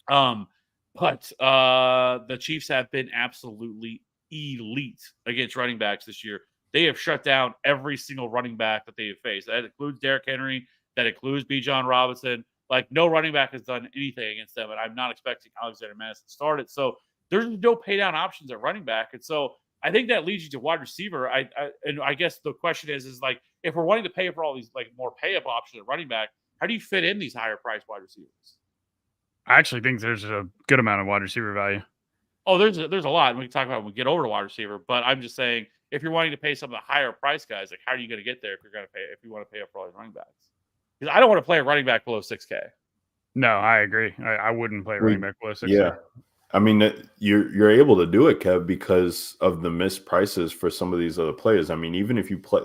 But the Chiefs have been absolutely elite against running backs this year. They have shut down every single running back that they have faced. That includes Derrick Henry. That includes Bijan Robinson. Like, no running back has done anything against them, and I'm not expecting Alexander Madison to start it. So there's no pay down options at running back. And so I think that leads you to wide receiver. And I guess the question is like, if we're wanting to pay for all these like more pay up options at running back, how do you fit in these higher priced wide receivers? I actually think there's a good amount of wide receiver value. Oh, there's a lot. And we can talk about when we get over to wide receiver, but I'm just saying, if you're wanting to pay some of the higher price guys, like how are you going to get there if you want to pay up for all these running backs? Because I don't want to play a running back below 6K. No, I agree. I wouldn't play running back below 6K. Yeah. I mean, you're able to do it, Kev, because of the missed prices for some of these other players. I mean, even if you play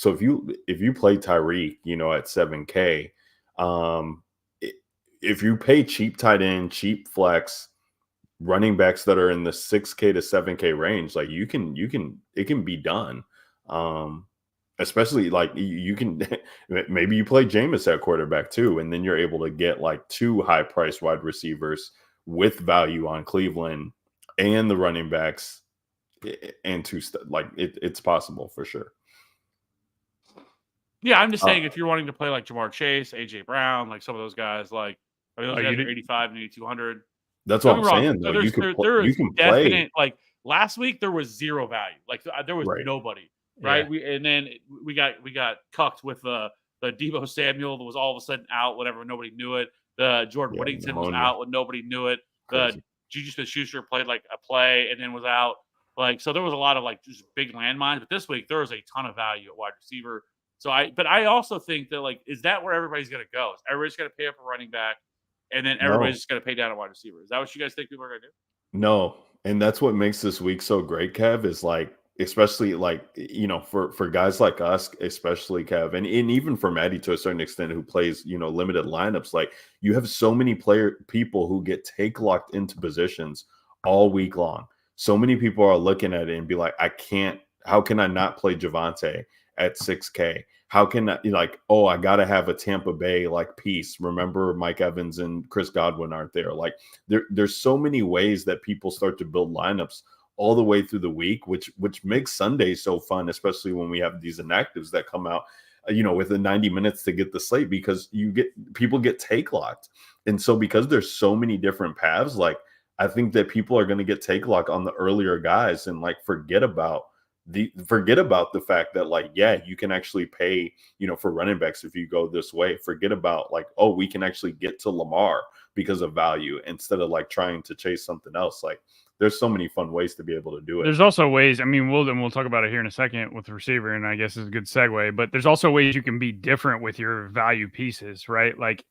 if you play Tyreek, at 7K, if you pay cheap tight end, cheap flex, running backs that are in the 6K to 7K range, like it can be done. Especially like you can maybe you play Jameis at quarterback too, and then you're able to get like two high priced wide receivers with value on Cleveland and the running backs and it's possible for sure. Yeah, I'm just saying if you're wanting to play like Jamar Chase, AJ Brown, like some of those guys, like those guys are 85 and 8200. That's what I'm saying. Though. You can play. Like last week there was zero value. Like there was nobody. Right. Yeah. And then we got cucked with the Deebo Samuel that was all of a sudden out, whatever, nobody knew it. The Jordan Whittington was out when nobody knew it. The Juju Smith-Schuster played like a play and then was out. Like, so there was a lot of like just big landmines. But this week there was a ton of value at wide receiver. But I also think that like, is that where everybody's going to go? Is everybody's going to pay up a running back and then everybody's just going to pay down a wide receiver? Is that what you guys think people are going to do? No. And that's what makes this week so great, Kev, is like, especially like, for guys like us, especially Kev, and even for Maddie to a certain extent who plays, limited lineups, like you have so many people who get take locked into positions all week long. So many people are looking at it and be like, how can I not play Javonte at 6K? How can I I got to have a Tampa Bay like piece. Remember Mike Evans and Chris Godwin aren't there. Like there's so many ways that people start to build lineups all the way through the week, which makes Sunday so fun, especially when we have these inactives that come out, within 90 minutes to get the slate, because people get take locked. And so because there's so many different paths, like I think that people are going to get take locked on the earlier guys and like forget about the fact that you can actually pay, for running backs if you go this way. Forget about we can actually get to Lamar because of value instead of like trying to chase something else. Like there's so many fun ways to be able to do it. There's also ways, I mean, we'll talk about it here in a second with the receiver, and I guess it's a good segue, but there's also ways you can be different with your value pieces, right? Like,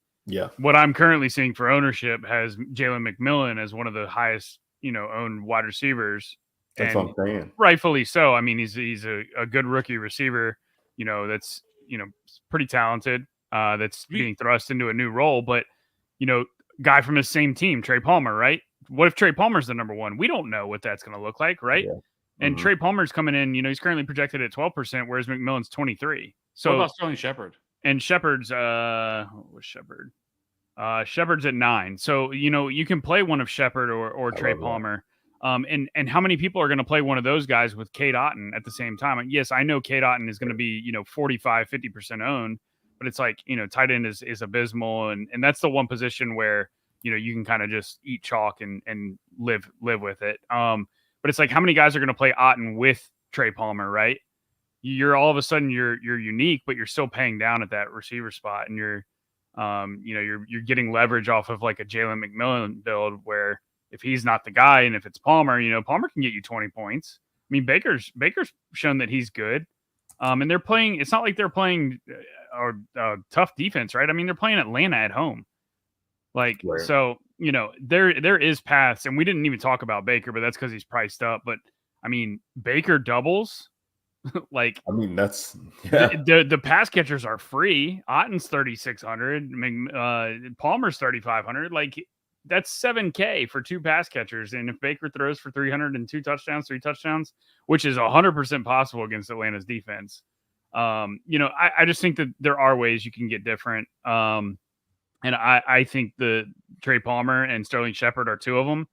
what I'm currently seeing for ownership has Jalen McMillan as one of the highest, owned wide receivers. That's what I'm saying. Rightfully so. I mean, he's a good rookie receiver, that's, pretty talented, that's being thrust into a new role, but, guy from his same team, Trey Palmer, right? What if Trey Palmer's the number one? We don't know what that's going to look like, right? Yeah. And Trey Palmer's coming in, he's currently projected at 12%, whereas McMillan's 23%. So what about Sterling Shepard? And Shepard's what was Shepard? Shepard's at 9%. So, you can play one of Shepard or Trey Palmer. And how many people are going to play one of those guys with Cade Otton at the same time? And yes, I know Cade Otton is going to be, 45, 50% owned, but it's like, tight end is abysmal. And that's the one position where, you can kind of just eat chalk and live with it. But it's like, how many guys are going to play Otton with Trey Palmer, right? You're all of a sudden you're unique, but you're still paying down at that receiver spot. And you're getting leverage off of like a Jalen McMillan build where, if he's not the guy, and if it's Palmer, Palmer can get you 20 points. I mean, Baker's shown that he's good. And they're playing. It's not like they're playing tough defense, right? I mean, they're playing Atlanta at home. Like, right. So, there is paths, and we didn't even talk about Baker, but that's because he's priced up. But I mean, Baker doubles. Like, I mean, that's the pass catchers are free. Otten's 3,600. Palmer's 3,500. Like, that's $7K for 2 pass catchers. And if Baker throws for 300 and 3 touchdowns, which is 100% possible against Atlanta's defense, I just think that there are ways you can get different. And I think the Trey Palmer and Sterling Shepard are 2 of them.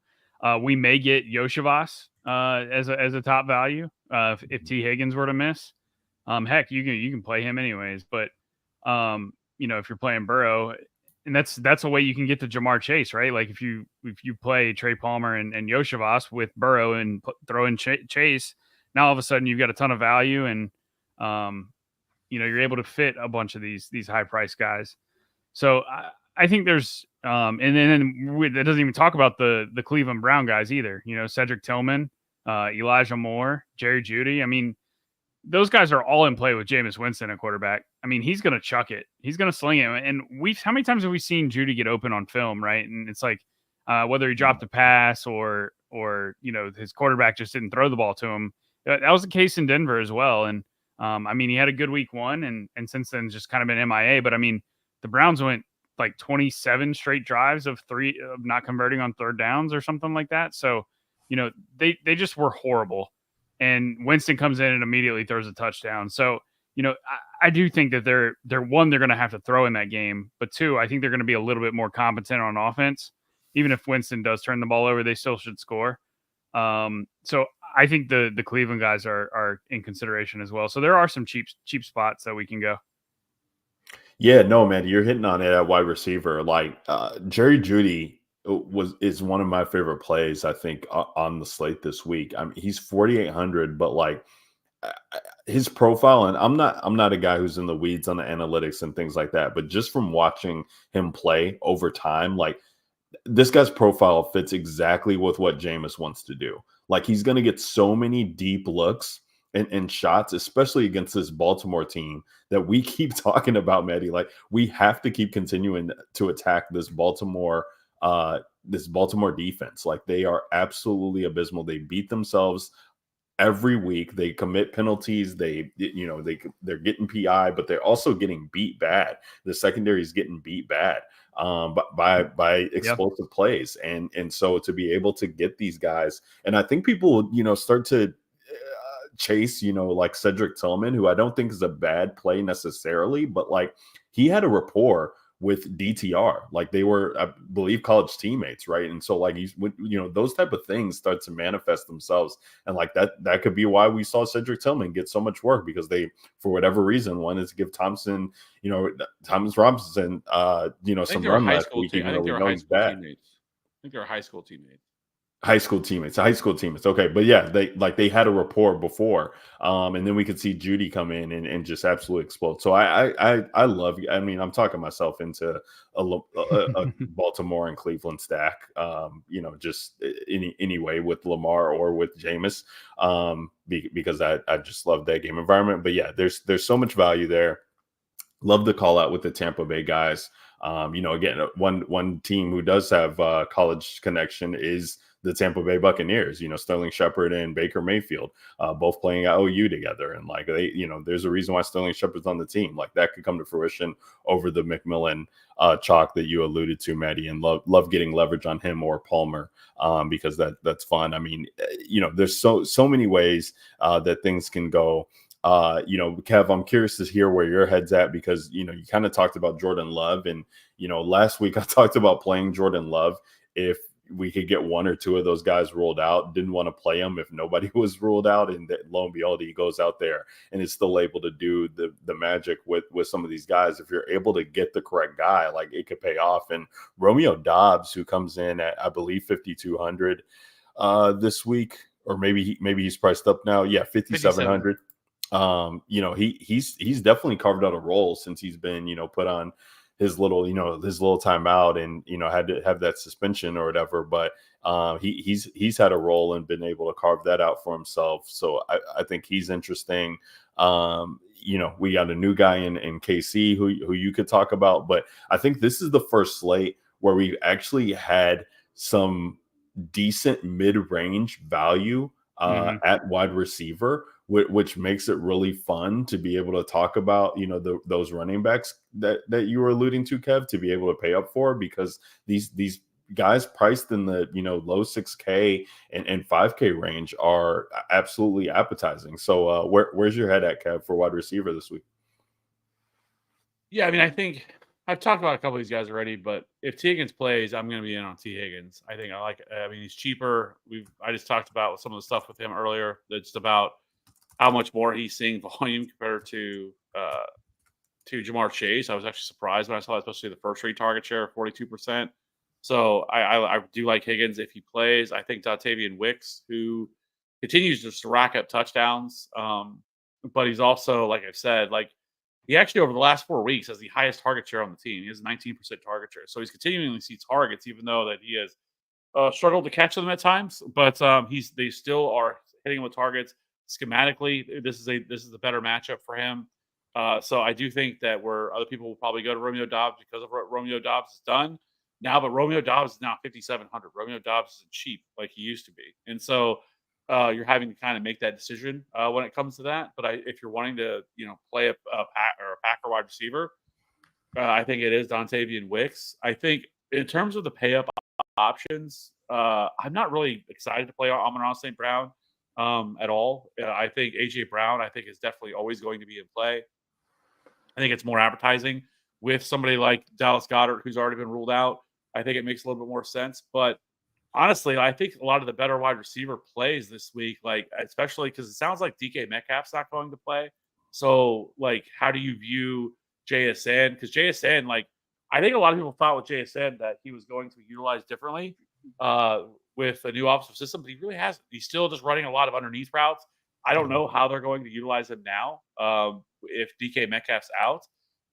We may get Yoshivas as a top value if T. Higgins were to miss. Heck, you can play him anyways. But if you're playing Burrow, and that's a way you can get to Jamar Chase, right? Like if you play Trey Palmer and Yoshivas with Burrow and throw in Chase, now all of a sudden you've got a ton of value, and you're able to fit a bunch of these high price guys. So I think there's and then that doesn't even talk about the Cleveland Brown guys either. Cedric Tillman, Elijah Moore, Jerry Jeudy. I mean, those guys are all in play with Jameis Winston at quarterback. I mean, he's going to chuck it. He's going to sling it. And how many times have we seen Jeudy get open on film, right? And it's like whether he dropped a pass or his quarterback just didn't throw the ball to him. That was the case in Denver as well. And I mean, he had a good week 1, and since then just kind of been MIA. But I mean, the Browns went like 27 straight drives of not converting on third downs or something like that. So, they just were horrible. And Winston comes in and immediately throws a touchdown. So, I do think that they're one, they're going to have to throw in that game. But 2, I think they're going to be a little bit more competent on offense. Even if Winston does turn the ball over, they still should score. So I think the Cleveland guys are in consideration as well. So there are some cheap spots that we can go. Yeah, no, man, you're hitting on it at wide receiver. Like Jerry Jeudy is one of my favorite plays, I think, on the slate this week. I mean, he's 4,800, but like his profile, and I'm not a guy who's in the weeds on the analytics and things like that, but just from watching him play over time, like this guy's profile fits exactly with what Jameis wants to do. Like he's going to get so many deep looks and shots, especially against this Baltimore team that we keep talking about, Maddie. Like we have to keep continuing to attack this Baltimore defense. Like they are absolutely abysmal. They beat themselves every week. They commit penalties. They're getting PI, but they're also getting beat bad. The secondary is getting beat bad by explosive plays. And so to be able to get these guys, and I think people, start to chase, like Cedric Tillman, who I don't think is a bad play necessarily, but like he had a rapport with DTR. Like they were, I believe, college teammates, right? And so like those type of things start to manifest themselves. And like that could be why we saw Cedric Tillman get so much work, because they, for whatever reason, wanted to give Thomas Robinson, some run last week, even though we know he's bad. I think they're high school teammates. High school teammates. Okay. But yeah, they had a rapport before. And then we could see Jeudy come in and just absolutely explode. So I love, I mean, I'm talking myself into a Baltimore and Cleveland stack, just anyway with Lamar or with Jameis, because I just love that game environment. But yeah, there's so much value there. Love the call out with the Tampa Bay guys. Again, one team who does have college connection is the Tampa Bay Buccaneers. Sterling Shepard and Baker Mayfield, both playing at OU together, and like they, there's a reason why Sterling Shepard's on the team. Like that could come to fruition over the McMillan chalk that you alluded to, Maddie, and love getting leverage on him or Palmer, because that's fun. I mean, there's so many ways that things can go. Kev, I'm curious to hear where your head's at, because, you kind of talked about Jordan Love, and, last week I talked about playing Jordan Love if we could get 1 or 2 of those guys ruled out. Didn't want to play him if nobody was ruled out, and lo and behold, he goes out there and is still able to do the magic with some of these guys. If you're able to get the correct guy, like it could pay off. And Romeo Doubs, who comes in at, I believe, 5,200 this week, or maybe he's priced up now. Yeah, 5,700. He's definitely carved out a role since he's been, put on his little timeout and had to have that suspension or whatever. But he's had a role and been able to carve that out for himself. So I think he's interesting. We got a new guy in KC who you could talk about, but I think this is the first slate where we've actually had some decent mid-range value at wide receiver, which makes it really fun to be able to talk about, those running backs that you were alluding to, Kev, to be able to pay up for, because these guys priced in the low 6K and 5K range are absolutely appetizing. So where's your head at, Kev, for wide receiver this week? Yeah, I mean, I think I've talked about a couple of these guys already, but if T. Higgins plays, I'm going to be in on T. Higgins. I mean, he's cheaper. I just talked about some of the stuff with him earlier. That's about how much more he's seeing volume compared to Jamar Chase. I was actually surprised when I saw that, especially the first read target share of 42%. So I do like Higgins if he plays. I think Dontavian Wicks, who continues just to rack up touchdowns, but he's also, like I said, he actually over the last 4 weeks has the highest target share on the team. He has 19% target share, so he's continuing to see targets, even though that he has struggled to catch them at times. But they still are hitting him with targets. Schematically, this is a better matchup for him. So I do think that where other people will probably go to Romeo Doubs because of what Romeo Doubs has done now, but Romeo Doubs is now 5,700. Romeo Doubs isn't cheap like he used to be, and so you're having to kind of make that decision when it comes to that. But if you're wanting to, play a Packer wide receiver, I think it is Dontavian Wicks. I think in terms of the pay up options, I'm not really excited to play Amon-Ra St. Brown at all. I think AJ Brown, is definitely always going to be in play. I think it's more advertising with somebody like Dallas Goedert, who's already been ruled out. I think it makes a little bit more sense. But honestly, I think a lot of the better wide receiver plays this week, especially because it sounds like DK Metcalf's not going to play. So, how do you view JSN? Because JSN, I think a lot of people thought with JSN that he was going to be utilized differently with a new offensive system, but he really hasn't. He's still just running a lot of underneath routes. I don't know how they're going to utilize him now if DK Metcalf's out,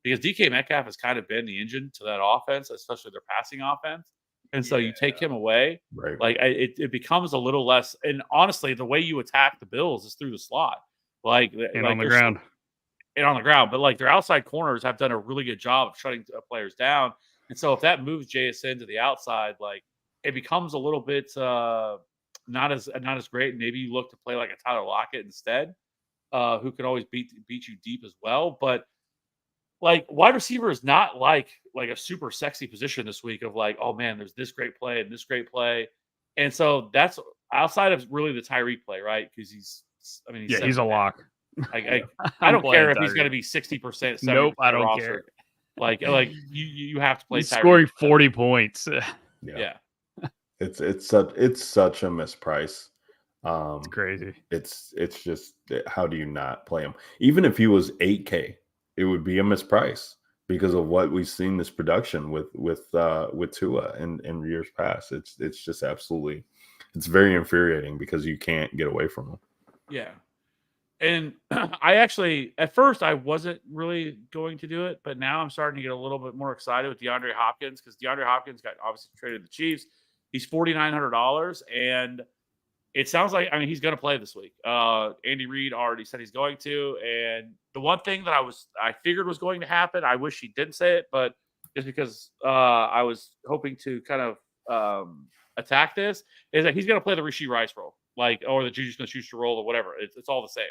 because DK Metcalf has kind of been the engine to that offense, especially their passing offense. And so you take him away, right? It becomes a little less. And honestly, the way you attack the Bills is through the slot, on the ground. And on the ground. But their outside corners have done a really good job of shutting players down. And so if that moves JSN to the outside, it becomes a little bit not as great. Maybe you look to play like a Tyler Lockett instead, who can always beat you deep as well. But wide receiver is not like a super sexy position this week of oh man, there's this great play and this great play. And so that's outside of really the Tyreek play, right? Because he's a lock. I don't care if he's going to be 60%. Nope, I don't care. You have to play he's Tyreek. Scoring 40 points. Yeah. It's such a misprice. It's crazy. It's just, how do you not play him? Even if he was 8K, it would be a misprice because of what we've seen this production with Tua in years past. It's just absolutely, it's very infuriating because you can't get away from him. Yeah. And I actually, at first, I wasn't really going to do it, but now I'm starting to get a little bit more excited with DeAndre Hopkins, because DeAndre Hopkins got obviously traded to the Chiefs. He's $4,900, and it sounds like, he's going to play this week. Andy Reid already said he's going to. And the one thing that I figured was going to happen, I wish he didn't say it, but just because I was hoping to kind of attack this, is that he's going to play the Rashee Rice role, or the Juju Smith-Schuster role, or whatever. It's all the same.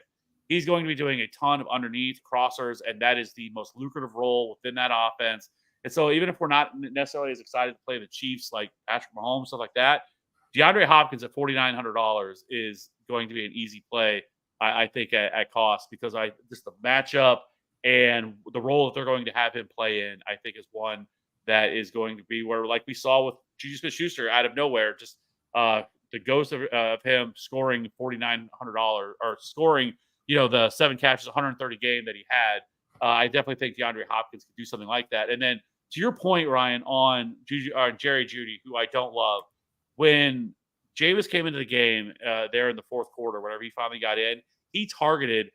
He's going to be doing a ton of underneath crossers, and that is the most lucrative role within that offense. And so even if we're not necessarily as excited to play the Chiefs, like Patrick Mahomes, stuff like that, DeAndre Hopkins at $4,900 is going to be an easy play, I think, at cost, because just the matchup and the role that they're going to have him play in, I think, is one that is going to be where, like we saw with Juju Smith-Schuster out of nowhere, just the ghost of him scoring $4,900 or scoring, the 7 catches, 130 game that he had. I definitely think DeAndre Hopkins could do something like that. And then to your point, Ryan, on Jerry Jeudy, who I don't love, when Jameis came into the game there in the fourth quarter, whenever he finally got in, he targeted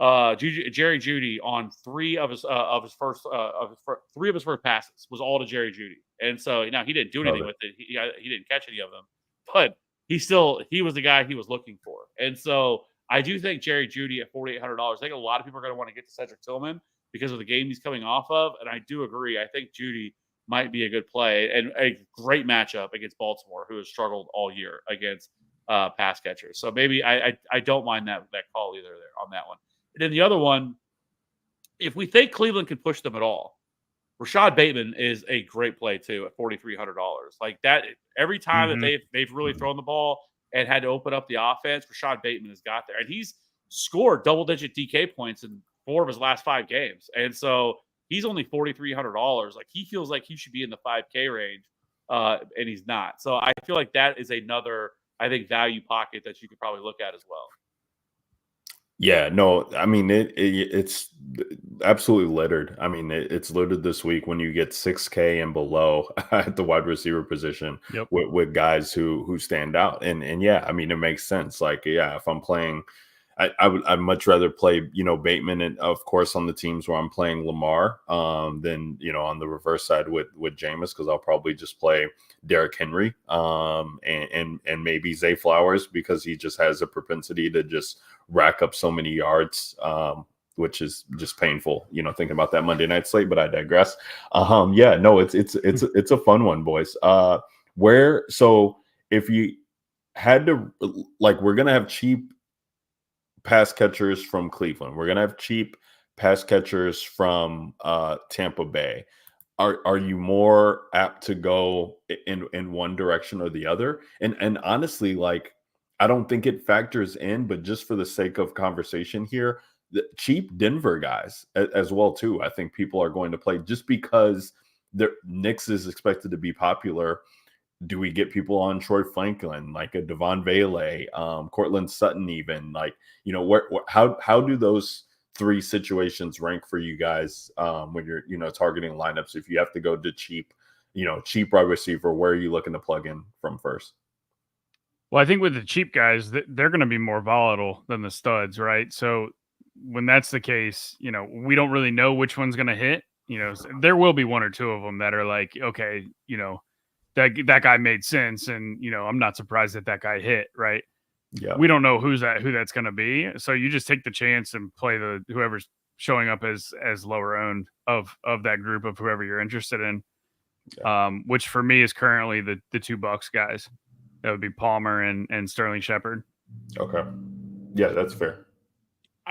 Jerry Jeudy on three of his first passes was all to Jerry Jeudy, and so now he didn't do anything with it. He didn't catch any of them, but he was the guy he was looking for, and so I do think Jerry Jeudy at $4,800. I think a lot of people are going to want to get to Cedric Tillman because of the game he's coming off of, and I do agree. I think Jeudy might be a good play and a great matchup against Baltimore, who has struggled all year against pass catchers. So maybe I don't mind that call either there on that one. And then the other one, if we think Cleveland can push them at all, Rashad Bateman is a great play too at $4,300. Like that, every time that they've really thrown the ball and had to open up the offense, Rashad Bateman has got there, and he's scored double-digit DK points in 4 of his last 5 games, and so he's only $4,300. Like he feels like he should be in the 5K range, and he's not. So I feel like that is another, I think, value pocket that you could probably look at as well. Yeah, no, I mean it's absolutely littered. I mean it's littered this week when you get 6K and below at the wide receiver position with guys who stand out. And yeah, I mean it makes sense. Like yeah, if I'm playing, I'd much rather play Bateman, and of course on the teams where I'm playing Lamar than on the reverse side with Jameis, because I'll probably just play Derrick Henry and maybe Zay Flowers, because he just has a propensity to just rack up so many yards, which is just painful, thinking about that Monday night slate. But I digress. Yeah, no, it's a fun one, boys. So if you had to, like, we're gonna have cheap pass catchers from Cleveland, we're gonna have cheap pass catchers from Tampa Bay. Are you more apt to go in one direction or the other? And honestly, like, I don't think it factors in, but just for the sake of conversation here, the cheap Denver guys as well too, I think people are going to play just because Knicks is expected to be popular. Do we get people on Troy Franklin, like a Devon Vele, Cortland Sutton, even, like, how do those 3 situations rank for you guys when you're targeting lineups? If you have to go to cheap wide receiver, where are you looking to plug in from first? Well, I think with the cheap guys, they're going to be more volatile than the studs, right? So when that's the case, we don't really know which one's going to hit. There will be 1 or 2 of them that are like, okay, that guy made sense, and I'm not surprised that guy hit, right? Yeah, we don't know who that's going to be, so you just take the chance and play whoever's showing up as lower owned of that group of whoever you're interested in. Yeah. Which for me is currently the $2 guys. That would be Palmer and Sterling Shepard. Okay, yeah, that's fair.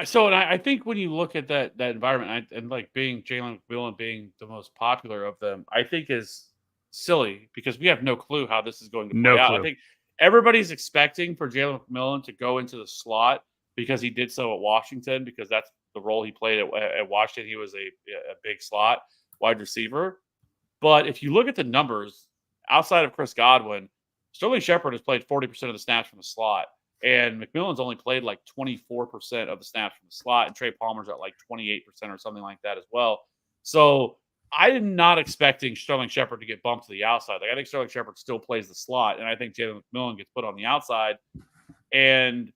So, and I think when you look at that environment, and like being Jalen McMillan being the most popular of them, I think is silly, because we have no clue how this is going to play out. I think everybody's expecting for Jalen McMillan to go into the slot because he did so at Washington, because that's the role he played at Washington. He was a big slot wide receiver. But if you look at the numbers, outside of Chris Godwin, Sterling Shepard has played 40% of the snaps from the slot, and McMillan's only played like 24% of the snaps from the slot, and Trey Palmer's at like 28% or something like that as well. So I am not expecting Sterling Shepard to get bumped to the outside. Like, I think Sterling Shepard still plays the slot, and I think Jalen McMillan gets put on the outside. And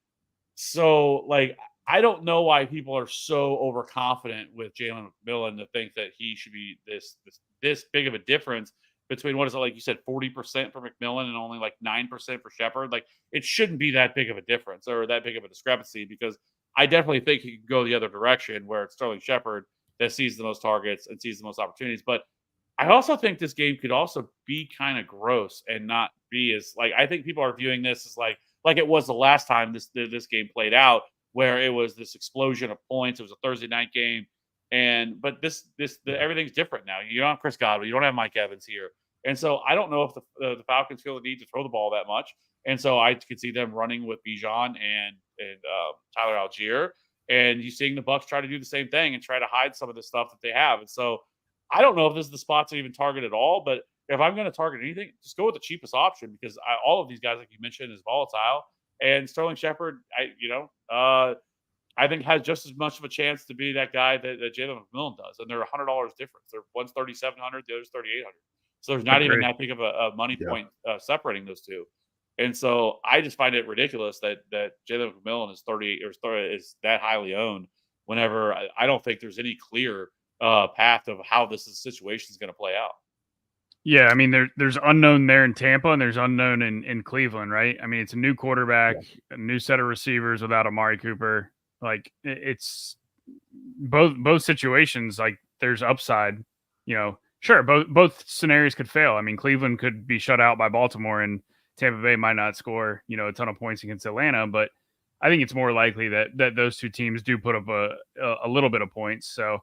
so, like, I don't know why people are so overconfident with Jalen McMillan to think that he should be this big of a difference between, what is it, like you said, 40% for McMillan and only like 9% for Shepard. Like, it shouldn't be that big of a difference or that big of a discrepancy, because I definitely think he can go the other direction, where it's Sterling Shepard that sees the most targets and sees the most opportunities. But I also think this game could also be kind of gross and not be as, like, I think people are viewing this as like it was the last time this game played out, where it was this explosion of points. It was a Thursday night game. But everything's different now. You don't have Chris Godwin, you don't have Mike Evans here, and so I don't know if the Falcons feel the need to throw the ball that much. And so I could see them running with Bijan and Tyler Algier, and you seeing the Bucs try to do the same thing and try to hide some of the stuff that they have. And so I don't know if this is the spot to even target at all. But if I'm going to target anything, just go with the cheapest option, because all of these guys, like you mentioned, is volatile, and Sterling Shepard, I think has just as much of a chance to be that guy that Jalen McMillan does. And they're $100 difference. They're one's $3,700, the other's $3,800. So there's not even that big of a money point separating those two. And so I just find it ridiculous that Jalen McMillan is 38 or is that highly owned. whenever I don't think there's any clear path of how this situation is going to play out. Yeah, I mean there's unknown there in Tampa and there's unknown in Cleveland, right? I mean, it's a new quarterback, a new set of receivers without Amari Cooper. Like it's both situations, like there's upside, sure, both scenarios could fail. I mean, Cleveland could be shut out by Baltimore and Tampa Bay might not score, a ton of points against Atlanta, but I think it's more likely that those two teams do put up a little bit of points. So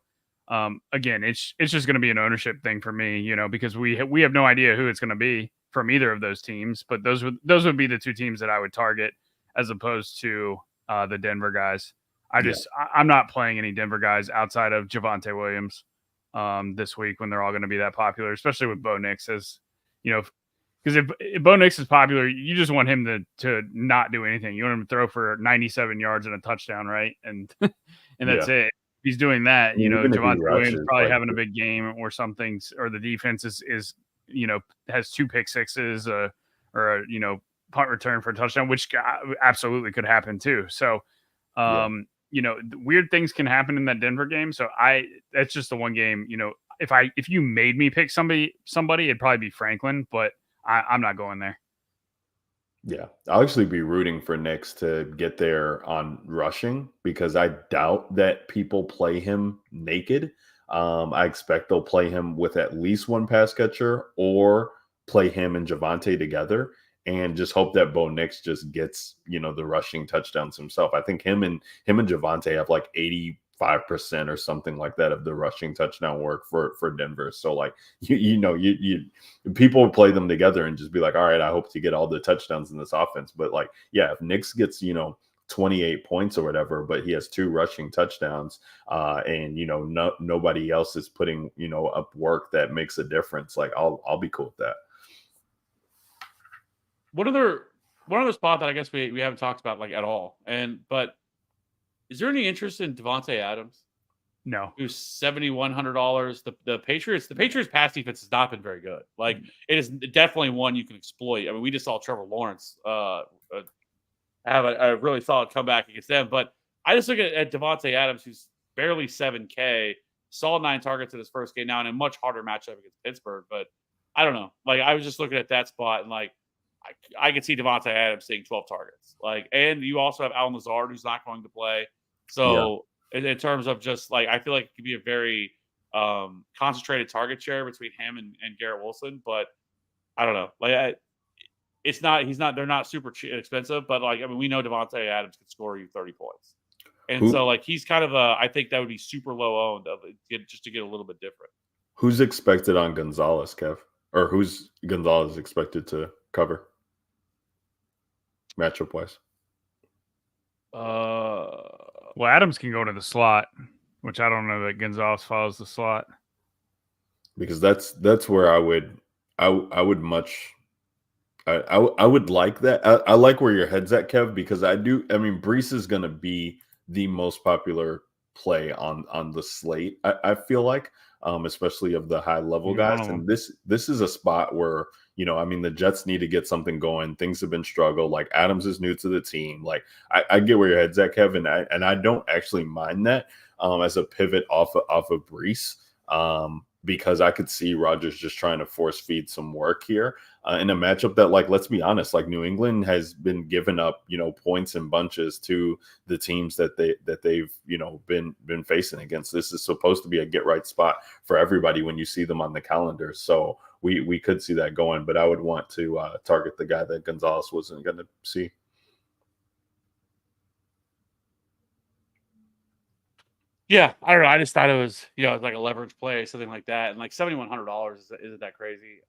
again, it's just going to be an ownership thing for me, because we have no idea who it's going to be from either of those teams, but those would be the two teams that I would target as opposed to the Denver guys. I'm not playing any Denver guys outside of Javonte Williams this week when they're all going to be that popular, especially with Bo Nix, as because if Bo Nix is popular, you just want him to not do anything. You want him to throw for 97 yards and a touchdown, right? And that's it. If he's doing that, Javonte Williams probably having a big game or something, or the defense is has 2 pick sixes or a punt return for a touchdown, which absolutely could happen too. So weird things can happen in that Denver game. So that's just the one game, if you made me pick somebody, it'd probably be Franklin, but I'm not going there. Yeah, I'll actually be rooting for Nix to get there on rushing because I doubt that people play him naked. I expect they'll play him with at least one pass catcher or play him and Javonte together and just hope that Bo Nix just gets, the rushing touchdowns himself. I think him and Javonte have like 85% or something like that of the rushing touchdown work for Denver. So like, you people play them together and just be like, all right, I hope to get all the touchdowns in this offense. But like, yeah, if Nix gets, 28 points or whatever, but he has 2 rushing touchdowns and, nobody else is putting, up work that makes a difference. Like I'll be cool with that. One other spot that I guess we haven't talked about like at all. But is there any interest in Devontae Adams? No. Who's $7,100. The Patriots pass defense has not been very good. Like it is definitely one you can exploit. I mean, we just saw Trevor Lawrence have a really solid comeback against them. But I just look at Devontae Adams, who's barely 7K, saw 9 targets in his first game now in a much harder matchup against Pittsburgh. But I don't know. Like I was just looking at that spot and like I could see Devontae Adams seeing 12 targets. Like, and you also have Allen Lazard, who's not going to play. So in terms of just like, I feel like it could be a very concentrated target share between him and Garrett Wilson. But I don't know. Like, they're not super expensive, but like, I mean, we know Devontae Adams could score you 30 points. And so like, he's kind of I think that would be super low owned just to get a little bit different. Who's expected on Gonzalez, Kev? Or who's Gonzalez expected to cover? Matchup wise. Well, Adams can go to the slot, which I don't know that Gonzalez follows the slot. Because that's where I would like that. I like where your head's at, Kev, because I mean, Brees is going to be the most popular play on the slate. I feel like, especially of the high level guys. And this is a spot where, I mean, the Jets need to get something going. Things have been struggled. Like Adams is new to the team. Like I get where your head's at, Kevin. And I don't actually mind that as a pivot off of Brees. Because I could see Rodgers just trying to force feed some work here in a matchup that, like, let's be honest, like New England has been giving up, points in bunches to the teams that they've, been facing against. This is supposed to be a get right spot for everybody when you see them on the calendar. So we could see that going, but I would want to target the guy that Gonzalez wasn't going to see. Yeah, I don't know. I just thought it was, like a leverage play, something like that. And like $7,100 isn't that crazy.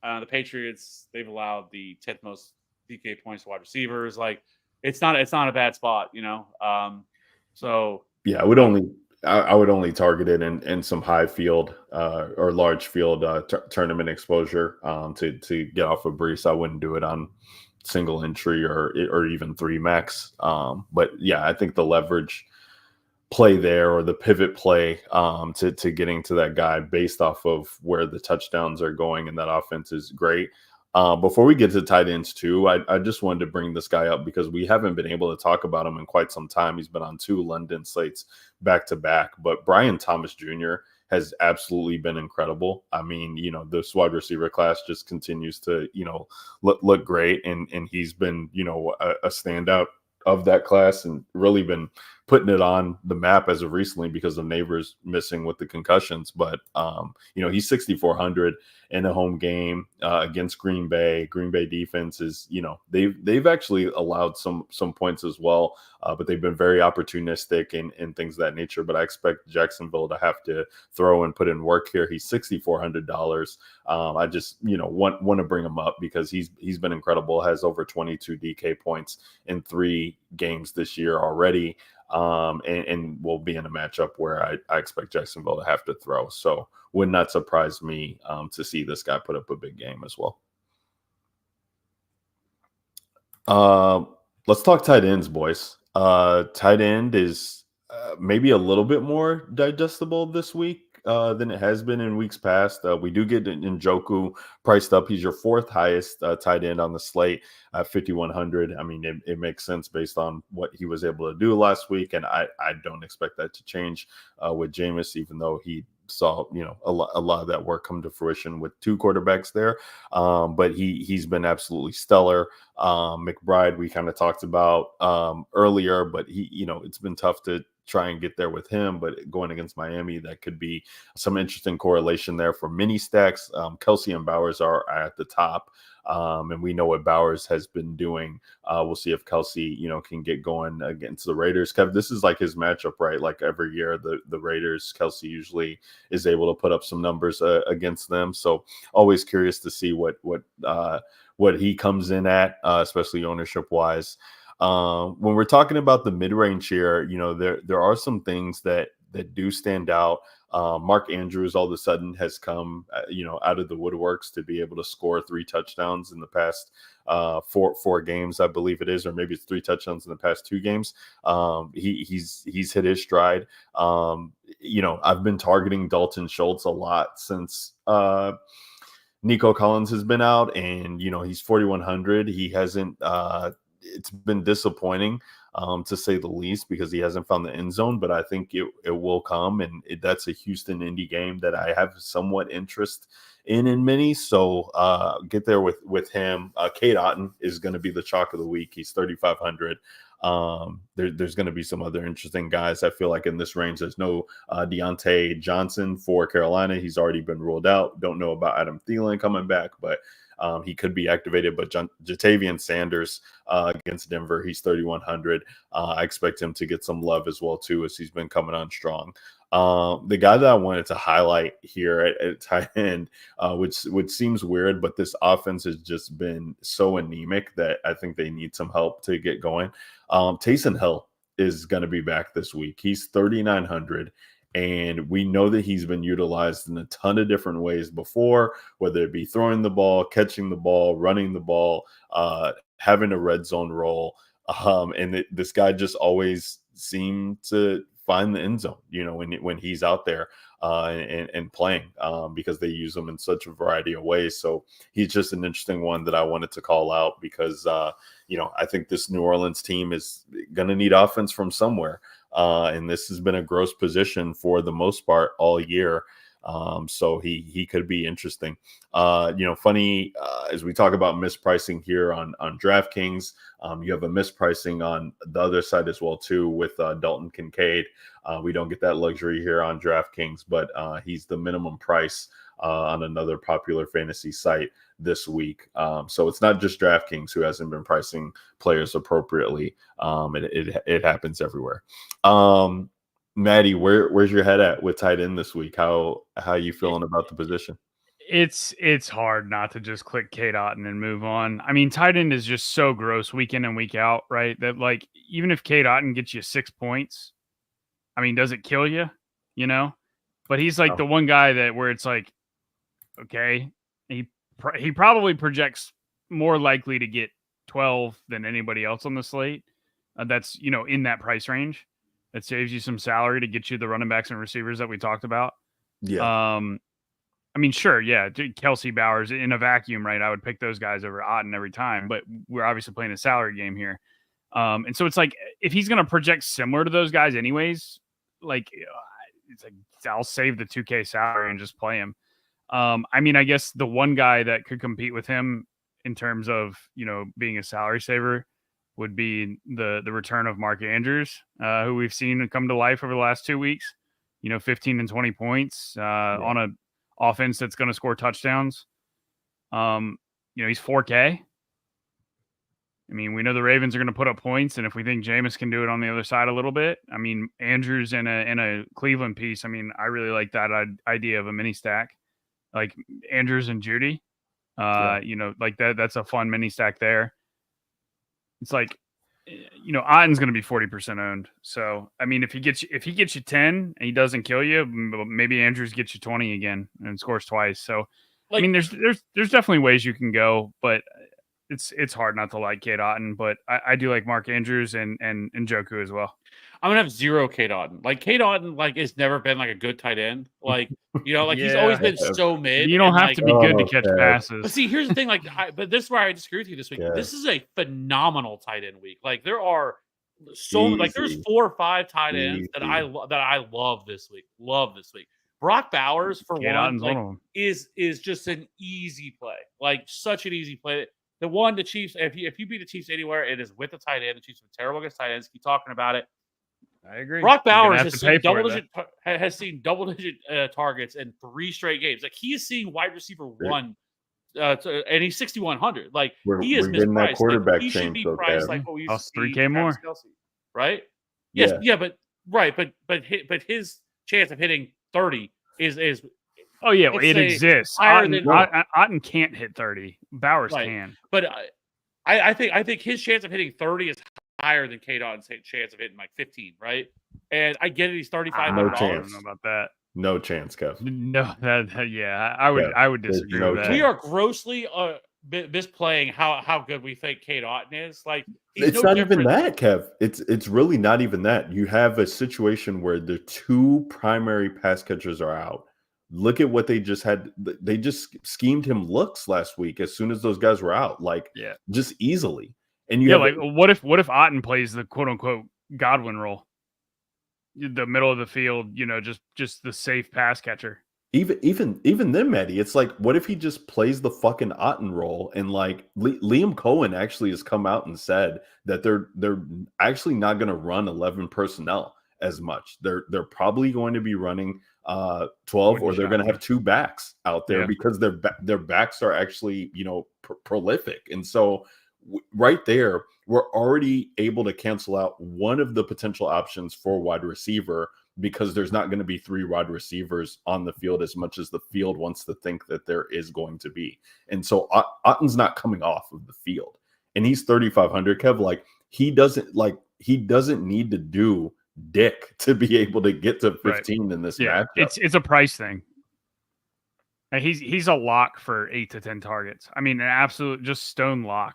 The Patriots, they've allowed the 10th most DK points to wide receivers. Like it's not a bad spot, So yeah, I would only target it in some high field or large field tournament exposure to get off of Brees. I wouldn't do it on single entry or even 3 max. But yeah, I think the leverage play there or the pivot play to getting to that guy based off of where the touchdowns are going and that offense is great. Before we get to tight ends too, I just wanted to bring this guy up because we haven't been able to talk about him in quite some time. He's been on 2 London slates back to back, but Brian Thomas Jr. has absolutely been incredible. I mean, this wide receiver class just continues to, look great, and he's been, a standout of that class and really been putting it on the map as of recently because of Neighbors missing with the concussions. But he's 6,400 in a home game against Green Bay. Green Bay defense is, they've actually allowed some points as well, but they've been very opportunistic and things of that nature. But I expect Jacksonville to have to throw and put in work here. He's $6,400. I just want to bring him up because he's been incredible. Has over 22 DK points in 3 games this year already. And will be in a matchup where I expect Jacksonville to have to throw. So would not surprise me to see this guy put up a big game as well. Let's talk tight ends, boys. Tight end is maybe a little bit more digestible this week than it has been in weeks past. We do get Njoku priced up. He's your 4th highest tight end on the slate at 5,100. I mean, it makes sense based on what he was able to do last week, and I don't expect that to change with Jameis, even though he saw a lot of that work come to fruition with 2 quarterbacks there. But he's been absolutely stellar. McBride we kind of talked about earlier, but it's been tough to try and get there with him, but going against Miami, that could be some interesting correlation there for mini stacks. Kelsey and Bowers are at the top. And we know what Bowers has been doing. We'll see if Kelsey, can get going against the Raiders. Kev, this is like his matchup, right? Like every year, the Raiders, Kelsey usually is able to put up some numbers against them. So always curious to see what he comes in at, especially ownership wise. When we're talking about the mid-range here, there are some things that do stand out. Mark Andrews all of a sudden has come, out of the woodworks to be able to score 3 touchdowns in the past 4 games, I believe it is, or maybe it's 3 touchdowns in the past 2 games. He's hit his stride. I've been targeting Dalton Schultz a lot since Nico Collins has been out, and he's 4,100. He hasn't. It's been disappointing, to say the least, because he hasn't found the end zone, but I think it will come, and that's a Houston Indy game that I have somewhat interest in many. So get there with him. Kate Otten is going to be the chalk of the week. He's 3,500. There's going to be some other interesting guys. I feel like in this range, there's no Deontay Johnson for Carolina. He's already been ruled out. Don't know about Adam Thielen coming back, but he could be activated. But Jatavian Sanders against Denver, he's 3,100. I expect him to get some love as well too, as he's been coming on strong. The guy that I wanted to highlight here at tight end, which seems weird, but this offense has just been so anemic that I think they need some help to get going. Taysom Hill is going to be back this week. He's 3,900. And we know that he's been utilized in a ton of different ways before, whether it be throwing the ball, catching the ball, running the ball, having a red zone role. This guy just always seemed to find the end zone, when he's out there and playing, because they use him in such a variety of ways. So he's just an interesting one that I wanted to call out because, I think this New Orleans team is going to need offense from somewhere. And this has been a gross position for the most part all year. So he could be interesting. Funny, as we talk about mispricing here on DraftKings, you have a mispricing on the other side as well too with Dalton Kincaid. We don't get that luxury here on DraftKings, but he's the minimum price on another popular fantasy site this week. So it's not just DraftKings who hasn't been pricing players appropriately. It happens everywhere. Maddie, where's your head at with tight end this week? How you feeling about the position? It's hard not to just click Kate Otten and move on. I mean, tight end is just so gross week in and week out, right? That like even if Kate Otten gets you 6 points, I mean, does it kill you? But he's like the one guy that where it's like, okay, he probably projects more likely to get 12 than anybody else on the slate. That's in that price range. That saves you some salary to get you the running backs and receivers that we talked about. Yeah. I mean, sure, yeah, Kelsey Bowers in a vacuum, right? I would pick those guys over Otten every time, but we're obviously playing a salary game here. And so it's like if he's going to project similar to those guys anyways, like it's like I'll save the 2K salary and just play him. I mean, I guess the one guy that could compete with him in terms of, being a salary saver would be the return of Mark Andrews, who we've seen come to life over the last 2 weeks. 15 and 20 points on a offense that's going to score touchdowns. He's 4K. I mean, we know the Ravens are going to put up points, and if we think Jameis can do it on the other side a little bit, I mean, Andrews in a Cleveland piece. I mean, I really like that idea of a mini stack, like Andrews and Judy. Like that's a fun mini stack there. It's like, Otten's going to be 40% owned. So, I mean, if he gets you 10 and he doesn't kill you, maybe Andrews gets you 20 again and scores twice. So, I mean, there's definitely ways you can go, but it's hard not to like Cade Otton, but I do like Mark Andrews and Njoku as well. I'm gonna have 0 Cade Otton. Like Cade Otton, has never been like a good tight end. He's always been so mid. You don't have to be good to catch passes. But see, here's the thing. But this is where I disagree with you this week. Yeah. This is a phenomenal tight end week. There are there's 4 or 5 tight ends that I love this week. Brock Bowers for one is just an easy play. Such an easy play. The one the Chiefs, if you beat the Chiefs anywhere, it is with the tight end. The Chiefs are terrible against tight ends. Keep talking about it. I agree. Brock Bowers has seen double-digit targets in 3 straight games. He is seeing wide receiver 1, and he's 6,100. He is mispriced. Quarterback he should be priced like what we used to see. 3K more, Kelsey, right? Yes, yeah, but his chance of hitting 30 is. Oh yeah, it exists. Otten can't hit 30. Bowers can, but I think his chance of hitting 30 is higher than Cade Otton's chance of hitting 15, right? And I get it, he's $3,500. No chance. I don't know about that. No chance, Kev. No, I would disagree with that. We are grossly misplaying how good we think Cade Otton is. It's not even that, Kev. It's really not even that. You have a situation where the 2 primary pass catchers are out. Look at what they just had. They just schemed him looks last week as soon as those guys were out, just easily. And what if Otten plays the quote unquote Godwin role, the middle of the field, just the safe pass catcher. Even then, Maddie, it's what if he just plays the fucking Otten role and Liam Cohen actually has come out and said that they're actually not going to run 11 personnel as much. They're probably going to be running 12, or they're going to have 2 backs out there because their backs are actually prolific. And so right there, we're already able to cancel out one of the potential options for wide receiver because there's not going to be 3 wide receivers on the field as much as the field wants to think that there is going to be. And so Otten's not coming off of the field, and he's 3,500. Kev, he doesn't need to do dick to be able to get to 15 in this matchup. It's a price thing. He's a lock for 8 to 10 targets. I mean, an absolute just stone lock.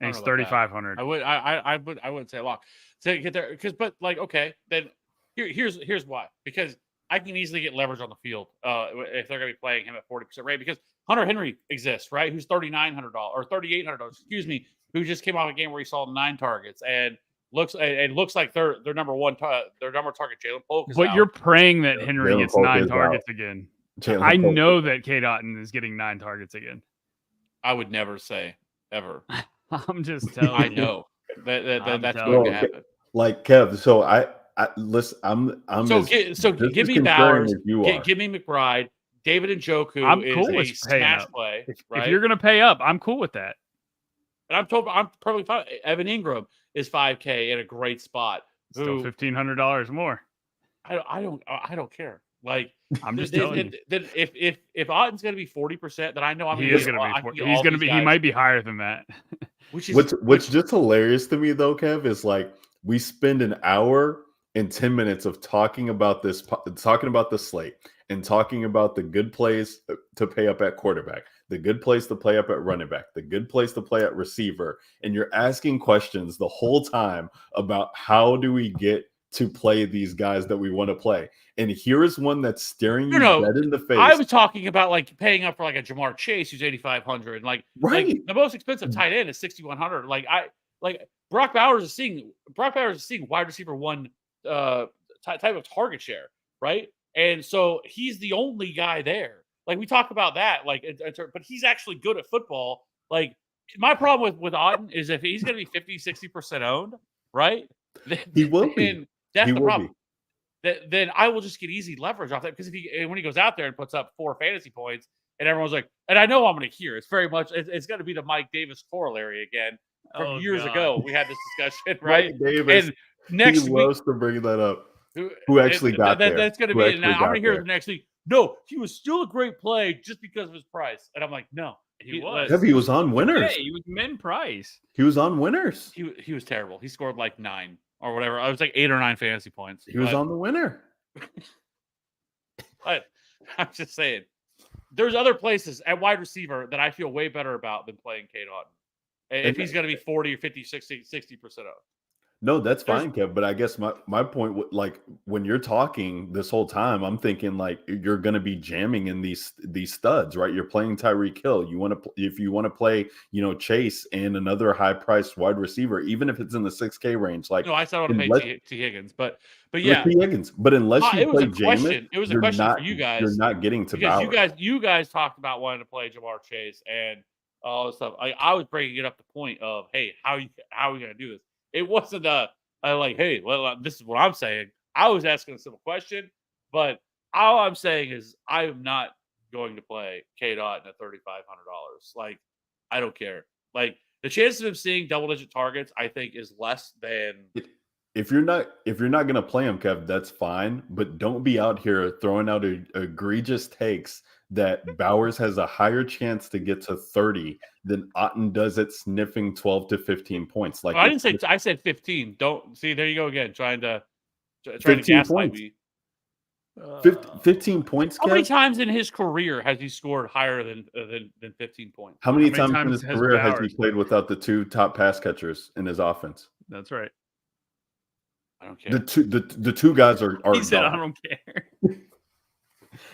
And he's 3,500. I wouldn't say a lock to get there okay, then here's why, because I can easily get leverage on the field if they're going to be playing him at 40% rate, because Hunter Henry exists, right? Who's $3,900 or $3,800, excuse me, who just came off a game where he saw 9 targets and looks like their number one target Jalen Polk is but out. You're praying that Henry gets 9 targets again. I know that Cade Otton is getting 9 targets again. I would never say ever. I'm just telling you. I know that's going to happen. Kev, so I listen. I'm give me Bowers, give me McBride, David Njoku. I'm cool is with a smash play. If you're going to pay up, I'm cool with that. And I'm probably fine. Evan Ingram is 5K in a great spot. Still $1,500 more. I don't care. I'm just telling you. Then if Otten's going to be 40%, then I know he's going to be. He might be higher than that. What's just hilarious to me though, Kev, is we spend an hour and 10 minutes of talking about the slate and talking about the good plays to pay up at quarterback, the good place to play up at running back, the good place to play at receiver, and you're asking questions the whole time about how do we get to play these guys that we want to play. And here is one that's staring you dead in the face. I was talking about like paying up for like a Jamar Chase who's 8,500. Like the most expensive tight end is 6,100. Like Brock Bowers is seeing wide receiver one type of target share, right? And so he's the only guy there. Like we talk about that, like, but he's actually good at football. Like my problem with Otten is if he's going to be 50-60% owned, right? He will be. That's the problem. Then I will just get easy leverage off that because when he goes out there and puts up 4 fantasy points and everyone's like, and I know I'm going to hear it's very much it's going to be the Mike Davis corollary again from years ago. We had this discussion, right? Mike Davis, and next week, loves to bring that up. Who actually got there? That's going to be. And I'm going to hear the next week. No, he was still a great play just because of his price, and I'm like, no, he was. Yeah, he was on winners. Yeah, he was min price. He was on winners. He was terrible. He scored like 9 or whatever. I was like 8 or 9 fantasy points. He was on the winner. But I'm just saying, there's other places at wide receiver that I feel way better about than playing Cade Otton. If he's going to be 40 or 50, 60% off. No, that's fine, Kev. But I guess my point, like when you're talking this whole time, I'm thinking like you're going to be jamming in these studs, right? You're playing Tyreek Hill. You want to if you want to play, Chase and another high priced wide receiver, even if it's in the 6K range. Like no, I said I want to pay T. Higgins, but yeah, T. Higgins. But unless you play Jameis, it was a question for you guys. You're not getting to Bauer. You guys talked about wanting to play Jamar Chase and all this stuff. I was bringing it up the point of, hey, how are we going to do this? It wasn't hey, well, this is what I'm saying. I was asking a simple question, but all I'm saying is I am not going to play Cade Otton at $3,500. Like, I don't care. Like, the chances of him seeing double-digit targets, I think, is less than. If you're not going to play him, Kev, that's fine. But don't be out here throwing out egregious takes that Bowers has a higher chance to get to 30 than Otton does at sniffing 12 to 15 points. Like, I didn't say. I said 15. Don't see. There you go again, trying to gaslight me. 15 points. How many times in his career has he scored higher than 15 points? How many times in his career has he played without the 2 top pass catchers in his offense? That's right. I don't care. The two guys are. He said, "I don't care."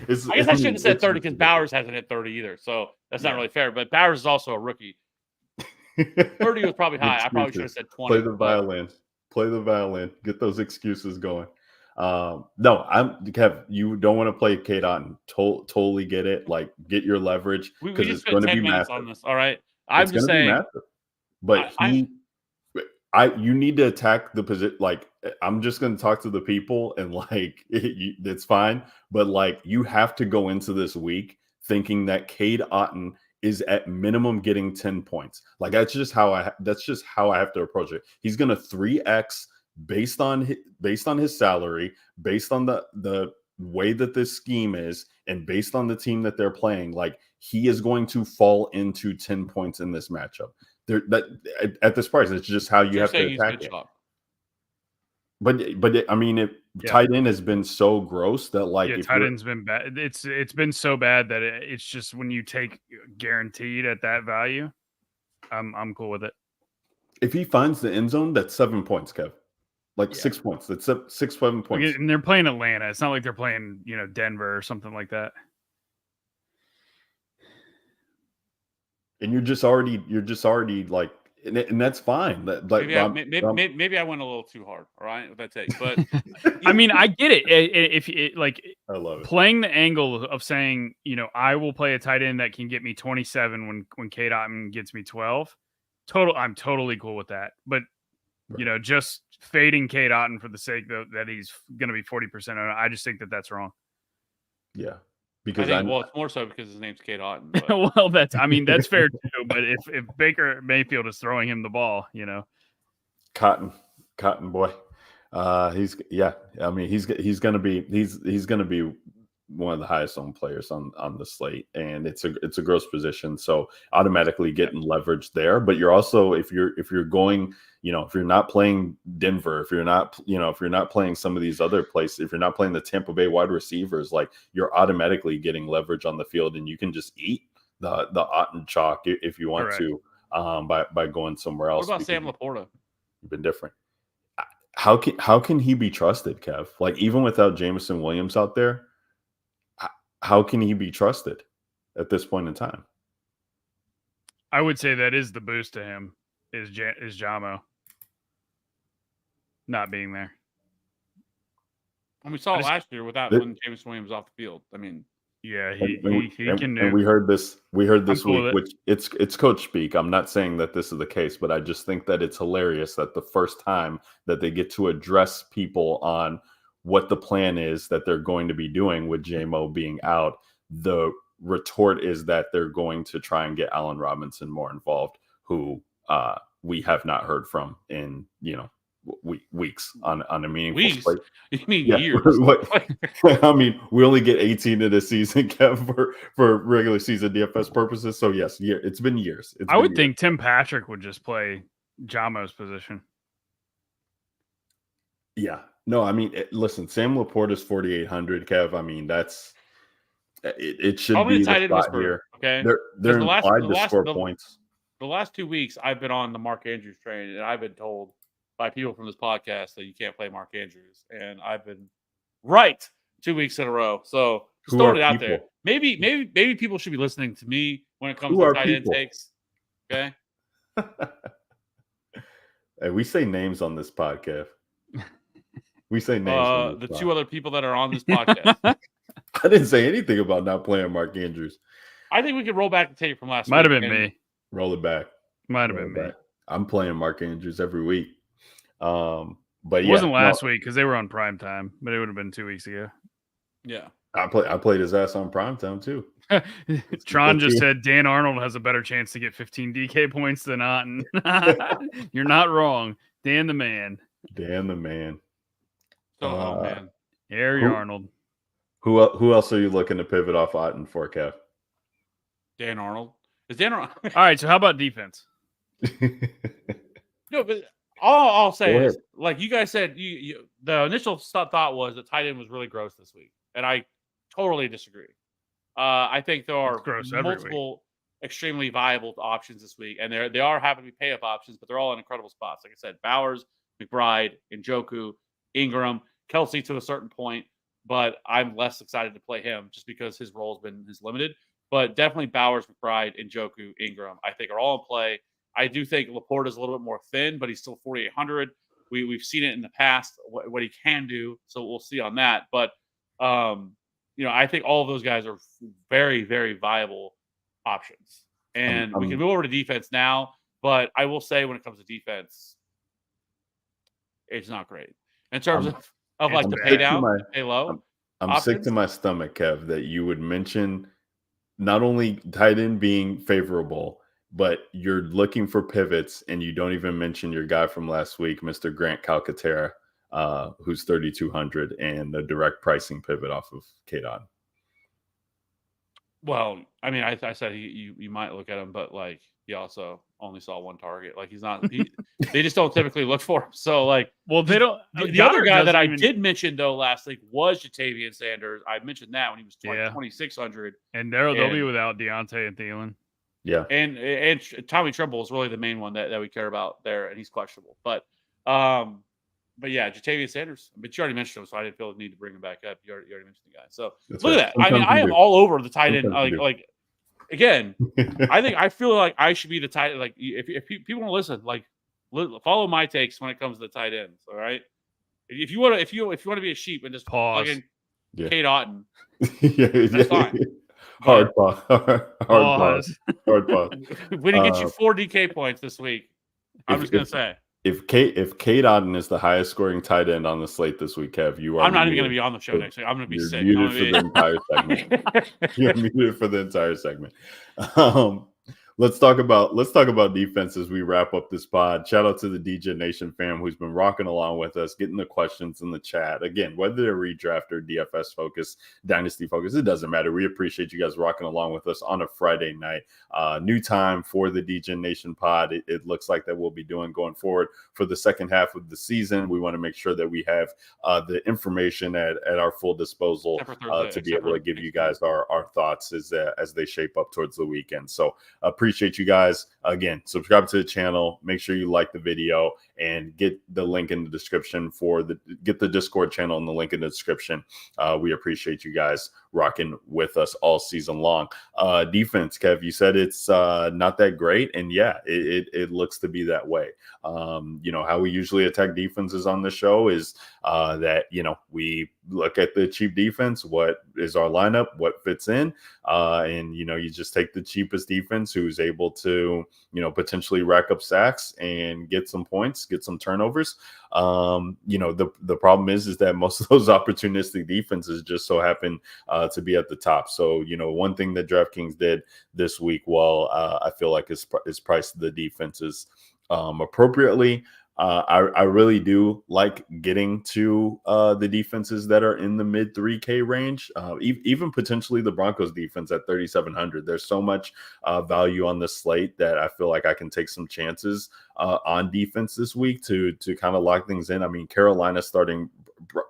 I guess I shouldn't have said 30 because Bowers hasn't hit 30 either, so that's not really fair. But Bowers is also a rookie. 30 was probably high. I probably should have said 20. Play the violin. Play the violin. Get those excuses going. No, Kev. You don't want to play Cade Otton. Totally get it. Like, get your leverage because it's going to be massive. On this. All right, I'm just saying. But you need to attack the position. Like, I'm just going to talk to the people and like it's fine. But like, you have to go into this week thinking that Cade Otton is at minimum getting 10 points. Like, that's just how I have to approach it. He's going to 3x based on his salary, based on the way that this scheme is, and based on the team that they're playing. Like, he is going to fall into 10 points in this matchup. At this price, it's just how you have to attack it. But I mean, tight end has been so gross that like tight end's been bad. It's been so bad that it's just when you take guaranteed at that value, I'm cool with it. If he finds the end zone, that's 7 points, Kev. Like 6 points. That's 7 points. And they're playing Atlanta. It's not like they're playing Denver or something like that. And you're just already like, and that's fine. Maybe I went a little too hard. All right, with that take, but I mean, I get it. If I love it. Playing the angle of saying, I will play a tight end that can get me 27 when Cade Otton gets me 12. I'm totally cool with that. But just fading Cade Otton for the sake that he's going to be 40%. I just think that that's wrong. Yeah. Because it's more so because his name's Cade Otton. Well, that's fair too. But if Baker Mayfield is throwing him the ball, Cotton boy, he's gonna be one of the highest owned players on the slate, and it's a gross position, so automatically getting leverage there. But you're also if you're going, if you're not playing Denver, if you're not playing some of these other places, if you're not playing the Tampa Bay wide receivers, like, you're automatically getting leverage on the field, and you can just eat the Otton chalk if you want to by going somewhere else. What about Sam Laporta? You've been different. How can he be trusted, Kev? Like, even without Jameson Williams out there, how can he be trusted at this point in time? I would say that is the boost to him is Jamo not being there. And we saw last year without when Jameson Williams was off the field. I mean, yeah, he can do. And we heard this week, which it's coach speak. I'm not saying that this is the case, but I just think that it's hilarious that the first time that they get to address people on what the plan is that they're going to be doing with JMO being out, the retort is that they're going to try and get Allen Robinson more involved, who we have not heard from in weeks on a meaningful play. You mean years? I mean, we only get 18 in a season, Kev, for regular season DFS purposes. So yes, it's been years. I would think Tim Patrick would just play Jamo's position. Yeah. No, I mean, listen, Sam Laporte is 4,800, Kev. I mean, that's it should be the spot here. Okay, they're implied to score points. The last 2 weeks, I've been on the Mark Andrews train, and I've been told by people from this podcast that you can't play Mark Andrews, and I've been right 2 weeks in a row. So just throwing it out there. Maybe people should be listening to me when it comes to tight end takes. Okay. Hey, we say names on this podcast. We say names. The two other people that are on this podcast. I didn't say anything about not playing Mark Andrews. I think we could roll back the tape from last week. Might have been me. Roll it back. Might have been me. I'm playing Mark Andrews every week. But it wasn't last week because they were on prime time, but it would have been 2 weeks ago. Yeah. I played his ass on prime time too. Tron just said Dan Arnold has a better chance to get 15 DK points than Otten. You're not wrong. Dan the man. Dan the man. Oh man. Harry Arnold. Who else are you looking to pivot off Otten for, Kev? Dan Arnold. Is Dan Arnold? All right, so how about defense? No, but all I'll say is, like you guys said, the initial thought was that tight end was really gross this week, and I totally disagree. I think there are multiple extremely viable options this week, and they are happen to be pay-up options, but they're all in incredible spots. Like I said, Bowers, McBride, Njoku, Ingram, Kelsey to a certain point, but I'm less excited to play him just because his role is limited. But definitely Bowers, McBride, Njoku, Ingram, I think are all in play. I do think Laporte is a little bit more thin, but he's still 4,800. We've seen it in the past, what he can do. So we'll see on that. But, I think all of those guys are very, very viable options. And we can move over to defense now. But I will say when it comes to defense, it's not great. In terms of like the pay down, pay low. I'm sick to my stomach, Kev, that you would mention not only tight end being favorable, but you're looking for pivots, and you don't even mention your guy from last week, Mr. Grant Calcaterra, who's 3,200 and the direct pricing pivot off of K-Dot. Well, I mean, I said you might look at him, but like he also only saw one target. Like he's not. They just don't typically look for him. So like, well, they don't. The other guy that I did mention though last week was Jatavian Sanders. I mentioned that when he was 2,600, and they'll be without Deontay and Thielen. Yeah, and Tommy Tremble is really the main one that we care about there, and he's questionable. But yeah, Jatavian Sanders. But you already mentioned him, so I didn't feel the need to bring him back up. You already mentioned the guy. So look at that. I mean, I am all over the tight end. Like again, I feel like I should be the tight end. Like if people want to listen, like follow my takes when it comes to the tight ends. All right. If you want to be a sheep and just pause, Kate Otten, that's fine. Hard pause. When he gets you 4 DK points this week, I'm just gonna say. If Kate Otten is the highest scoring tight end on the slate this week, Kev, you are. I'm not even going to be on the show next week. I'm going to be sick. Muted for the entire segment. You're muted for the entire segment. Let's talk about defense as we wrap up this pod. Shout out to the DJ Nation fam who's been rocking along with us, getting the questions in the chat. Again, whether they're redraft or DFS focus, dynasty focus, it doesn't matter. We appreciate you guys rocking along with us on a Friday night. New time for the DJ Nation pod. It looks like that we'll be doing going forward for the second half of the season. We want to make sure that we have the information at our full disposal to be able to give you guys our thoughts as they shape up towards the weekend. So appreciate appreciate you guys. Again, subscribe to the channel. Make sure you like the video and get the link in the description get the Discord channel in the link in the description. We appreciate you guys rocking with us all season long. Defense, Kev, you said it's not that great, and yeah, it looks to be that way. How we usually attack defenses on the show is that we look at the cheap defense, what is our lineup, what fits in, and you just take the cheapest defense who's able to potentially rack up sacks and get some points, get some turnovers. The problem is that most of those opportunistic defenses just so happen to be at the top. So one thing that DraftKings did this week, I feel like is priced the defenses appropriately. I really do like getting to the defenses that are in the mid 3K range, even potentially the Broncos defense at 3,700. There's so much value on the slate that I feel like I can take some chances on defense this week to kind of lock things in. I mean, Carolina starting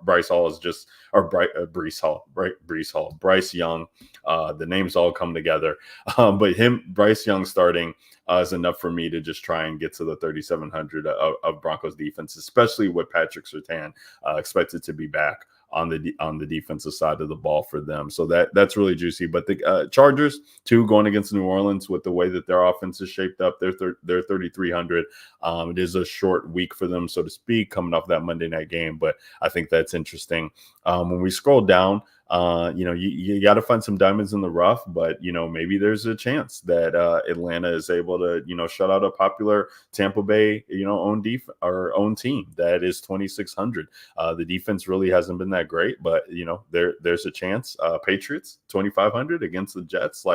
Bryce Hall is just, or Breece Hall, right? Breece Hall, Bryce Young. The names all come together, but Bryce Young starting is enough for me to just try and get to the 3,700 of Broncos defense, especially with Patrick Surtain expected to be back on the defensive side of the ball for them. So that's really juicy. But the Chargers too, going against New Orleans with the way that their offense is shaped up, they're 3,300. It is a short week for them, so to speak, coming off that Monday night game. But I think that's interesting. When we scroll down, you got to find some diamonds in the rough, but maybe there's a chance that Atlanta is able to shut out a popular Tampa Bay own team that is 2,600. The defense really hasn't been that great, but there's a chance. Patriots 2,500 against the Jets,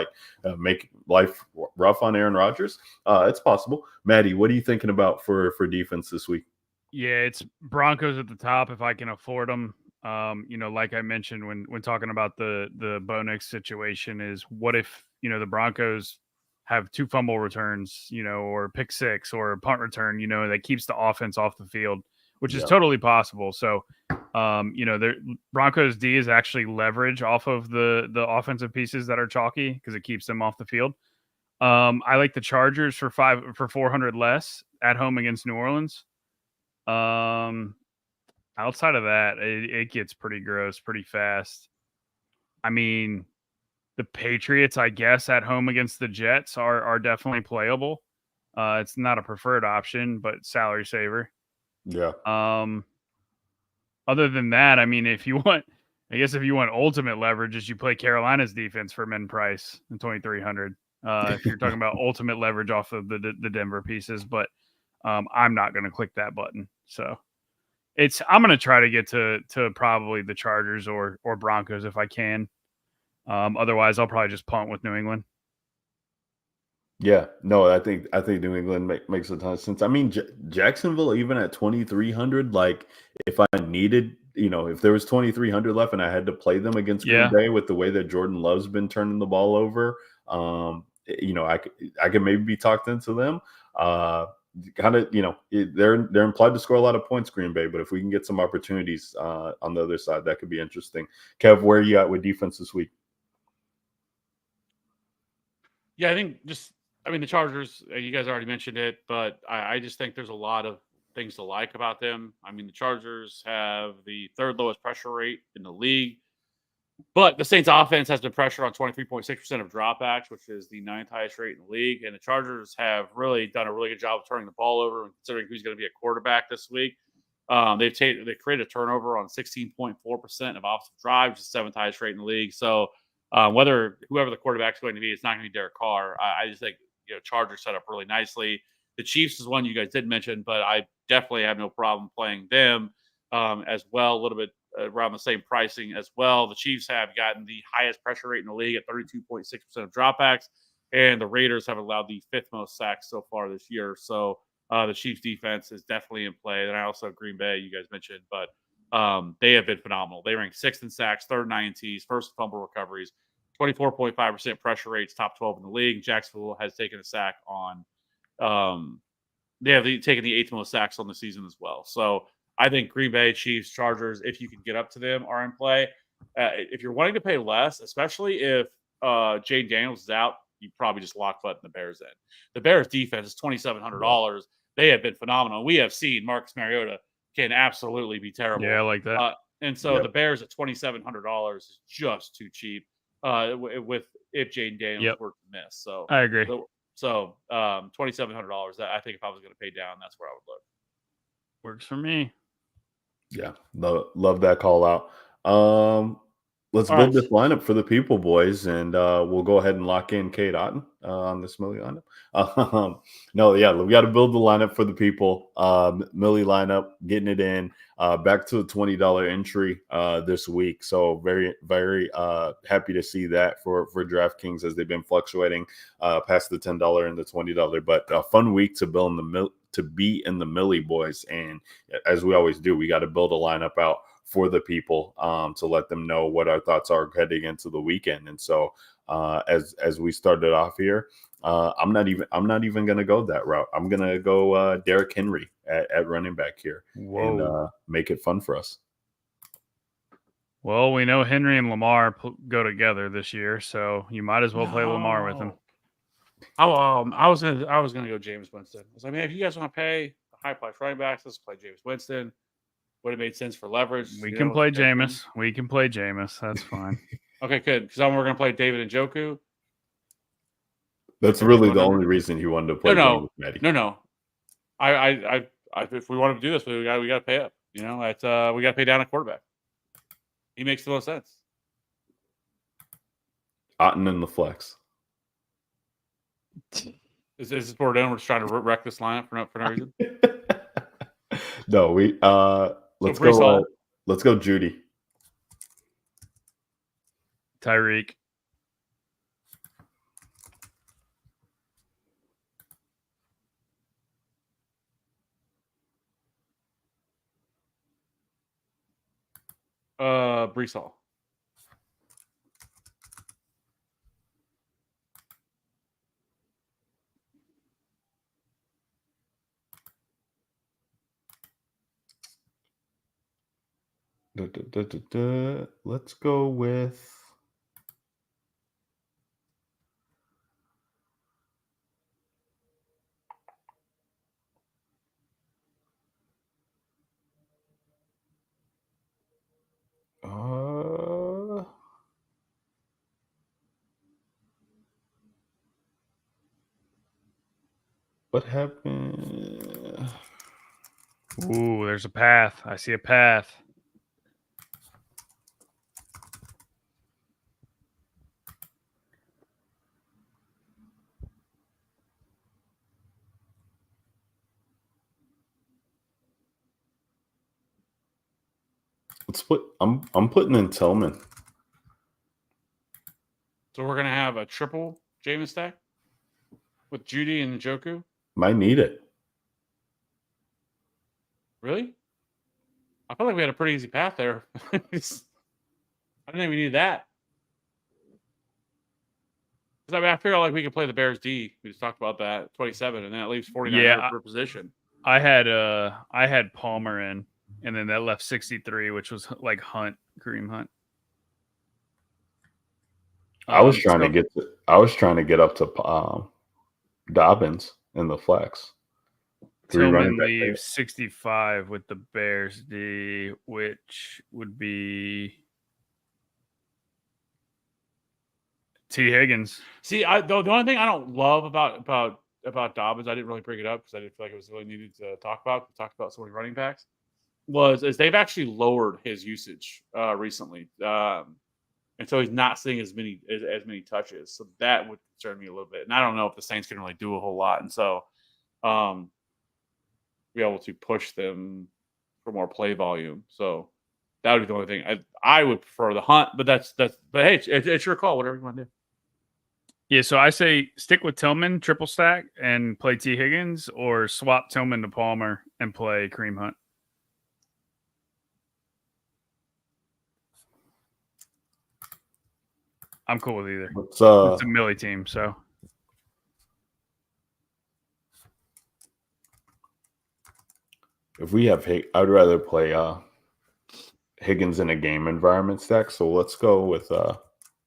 make life rough on Aaron Rodgers. It's possible. Maddie, what are you thinking about for defense this week? Yeah, it's Broncos at the top if I can afford them. Like I mentioned when talking about the Bo Nix situation, is what if the Broncos have 2 fumble returns, or pick 6 or a punt return, that keeps the offense off the field, which is totally possible. So, Broncos D is actually leverage off of the offensive pieces that are chalky because it keeps them off the field. I like the Chargers for 400 less at home against New Orleans. Outside of that, it gets pretty gross pretty fast. I mean, the Patriots, I guess, at home against the Jets are definitely playable. It's not a preferred option, but salary saver. Yeah. Other than that, I mean, if you want ultimate leverage, you play Carolina's defense for min price in 2,300. If you're talking about ultimate leverage off of the Denver pieces, but I'm not going to click that button. So I'm going to try to get to probably the Chargers or Broncos if I can. Otherwise, I'll probably just punt with New England. Yeah, no, I think New England makes a ton of sense. I mean, Jacksonville, even at 2,300, if I needed, if there was 2,300 left and I had to play them against Green Bay with the way that Jordan Love's been turning the ball over, I could maybe be talked into them. Kind of, they're implied to score a lot of points, Green Bay, but if we can get some opportunities on the other side, that could be interesting. Kev, where are you at with defense this week? Yeah, I think the Chargers, you guys already mentioned it, but I just think there's a lot of things to like about them. I mean, the Chargers have the 3rd lowest pressure rate in the league, but the Saints offense has been pressured on 23.6% of dropbacks, which is the 9th highest rate in the league. And the Chargers have really done a really good job of turning the ball over, considering who's going to be a quarterback this week. They created a turnover on 16.4% of offensive drives, which is the 7th highest rate in the league. So whoever the quarterback's going to be, it's not going to be Derek Carr. I just think Chargers set up really nicely. The Chiefs is one you guys did mention, but I definitely have no problem playing them as well. A little bit around the same pricing as well. The Chiefs have gotten the highest pressure rate in the league at 32.6% of dropbacks, and the Raiders have allowed the 5th most sacks so far this year. So the Chiefs defense is definitely in play. And I also Green Bay, you guys mentioned, but they have been phenomenal. They rank 6th in sacks, 3rd in INTs, 1st in fumble recoveries, 24.5% pressure rates, top 12 in the league. Jacksonville has taken a sack on they have taken the 8th most sacks on the season as well. So I think Green Bay, Chiefs, Chargers, if you can get up to them, are in play. If you're wanting to pay less, especially if Jay Daniels is out you probably just lock button the Bears in. The Bears defense is $2,700. They have been phenomenal. We have seen Marcus Mariota can absolutely be terrible. Yeah, I like that. And so the Bears at $2,700 is just too cheap. With if Jaden Daniels were to miss, so I agree. So $2,700. I think if I was going to pay down, that's where I would look. Works for me. Yeah, love that call out. Let's build this lineup for the people, boys, and we'll go ahead and lock in Kate Otten on this Millie lineup. We got to build the lineup for the people. Millie lineup, getting it in. Back to the $20 entry this week. So very, very happy to see that for DraftKings as they've been fluctuating past the $10 and the $20. But a fun week to be in the Millie, boys. And as we always do, we got to build a lineup out for the people to let them know what our thoughts are heading into the weekend. And so as we started off here, I'm not even going to go that route. I'm going to go Derrick Henry at running back here and make it fun for us. Well, we know Henry and Lamar go together this year, so you might as well play Lamar with him. I was gonna go James Winston. I was like, man, if you guys want to pay high price running backs, let's play James Winston. Would have made sense for leverage. We can play Jameis. We can play Jameis. That's fine. Okay, good. Because we're going to play David Njoku. That's really the only reason he wanted to play. No. I if we want to do this, we got to pay up. We got to pay down a quarterback. He makes the most sense. Otten in the flex. Is this what we're doing? We're just trying to wreck this lineup for no reason. No, we let's go. Let's go, Judy. Tyreek. Brees Hall. Let's go with what happened? Ooh, there's a path. I see a path. I'm putting in Tillman. So we're gonna have a triple Jameis stack with Judy and Njoku. Might need it. Really? I feel like we had a pretty easy path there. I didn't think we needed that. I feel like we could play the Bears D. We just talked about that 27, and then it leaves 49 per position. I had Palmer in. And then that left 63, which was like Kareem Hunt. I was trying to get up to Dobbins in the flex. Tillman leaves 65 with the Bears D, which would be T. Higgins. See, the only thing I don't love about Dobbins, I didn't really bring it up because I didn't feel like it was really needed to talk about. We talked about so many running backs. Is they've actually lowered his usage recently, and so he's not seeing as many touches. So that would concern me a little bit. And I don't know if the Saints can really do a whole lot, and so be able to push them for more play volume. So that would be the only thing. I would prefer the Hunt, but but hey, it's your call. Whatever you want to do. Yeah, so I say stick with Tillman, triple stack, and play T. Higgins, or swap Tillman to Palmer and play Kareem Hunt. I'm cool with either. It's a Millie team, so. If we have, I'd rather play Higgins in a game environment stack. So let's go with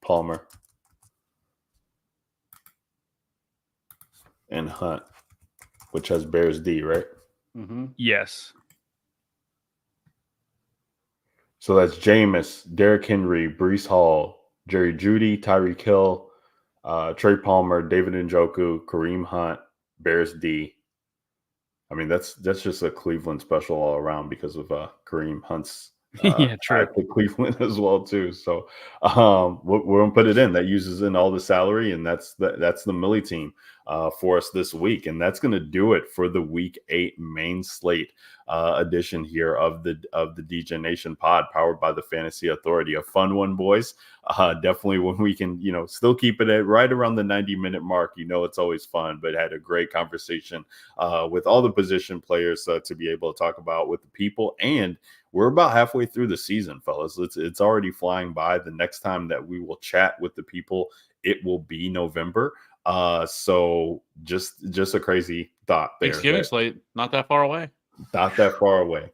Palmer. and Hunt, which has Bears D, right? Mm-hmm. Yes. So that's Jameis, Derrick Henry, Brees Hall, Jerry Jeudy, Tyreek Hill, Trey Palmer, David Njoku, Kareem Hunt, Bears D. I mean, that's just a Cleveland special all around because of Kareem Hunt's Yeah, true. to Cleveland as well too. So we're gonna put it in. That uses in all the salary, and that's the Millie team for us this week, and that's gonna do it for the Week 8 main slate edition here of the DJ Nation Pod, powered by the Fantasy Authority. A fun one, boys. Definitely when we can, still keep it at right around the 90-minute mark. It's always fun, but had a great conversation with all the position players to be able to talk about with the people. And we're about halfway through the season, fellas. It's already flying by. The next time that we will chat with the people, it will be November. So just a crazy thought there. Thanksgiving slate, not that far away. Not that far away.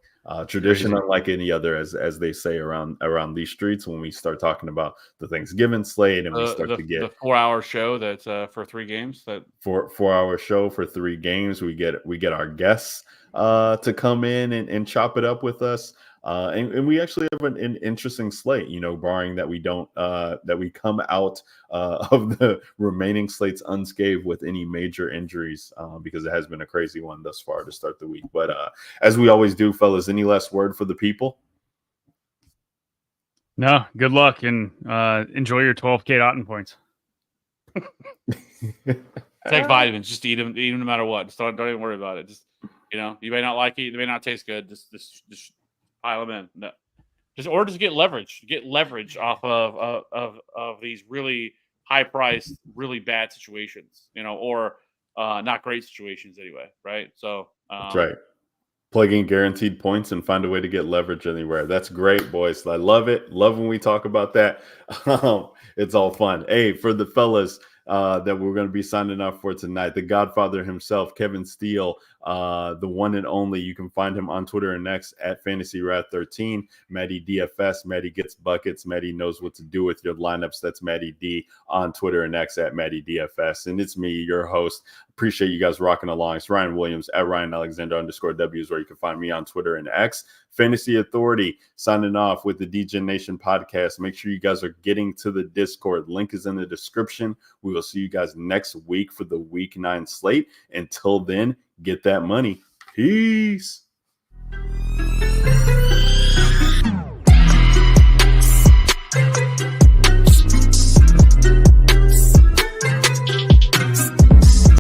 Tradition Crazy. unlike any other, as they say around these streets. When we start talking about the Thanksgiving slate, and we start to get the 4-hour show that's for 3 games. That 4-hour show for 3 games. We get our guests to come in and chop it up with us. And we actually have an interesting slate, barring that we don't that we come out of the remaining slates unscathed with any major injuries, because it has been a crazy one thus far to start the week. But as we always do, fellas, any last word for the people? No, good luck and enjoy your 12K Otten points. Take vitamins, just eat them no matter what. Just don't even worry about it. Just you may not like it, they may not taste good. Just pile them in. No. Just get leverage. Get leverage off of these really high priced, really bad situations, or not great situations anyway, right? So that's right. Plug in guaranteed points and find a way to get leverage anywhere. That's great, boys. I love it. Love when we talk about that. It's all fun. Hey, for the fellas that we're going to be signing off for tonight, the Godfather himself, Kevin Steele, the one and only. You can find him on Twitter and X at FantasyRat13. Matty DFS. Matty gets buckets. Matty knows what to do with your lineups. That's Matty D on Twitter and X at Matty DFS. And it's me, your host. Appreciate you guys rocking along. It's Ryan Williams at Ryan Alexander _W is where you can find me on Twitter and X. Fantasy Authority signing off with the DJ Nation podcast. Make sure you guys are getting to the Discord. Link is in the description. We will see you guys next week for the Week 9 slate. Until then, get that money. Peace.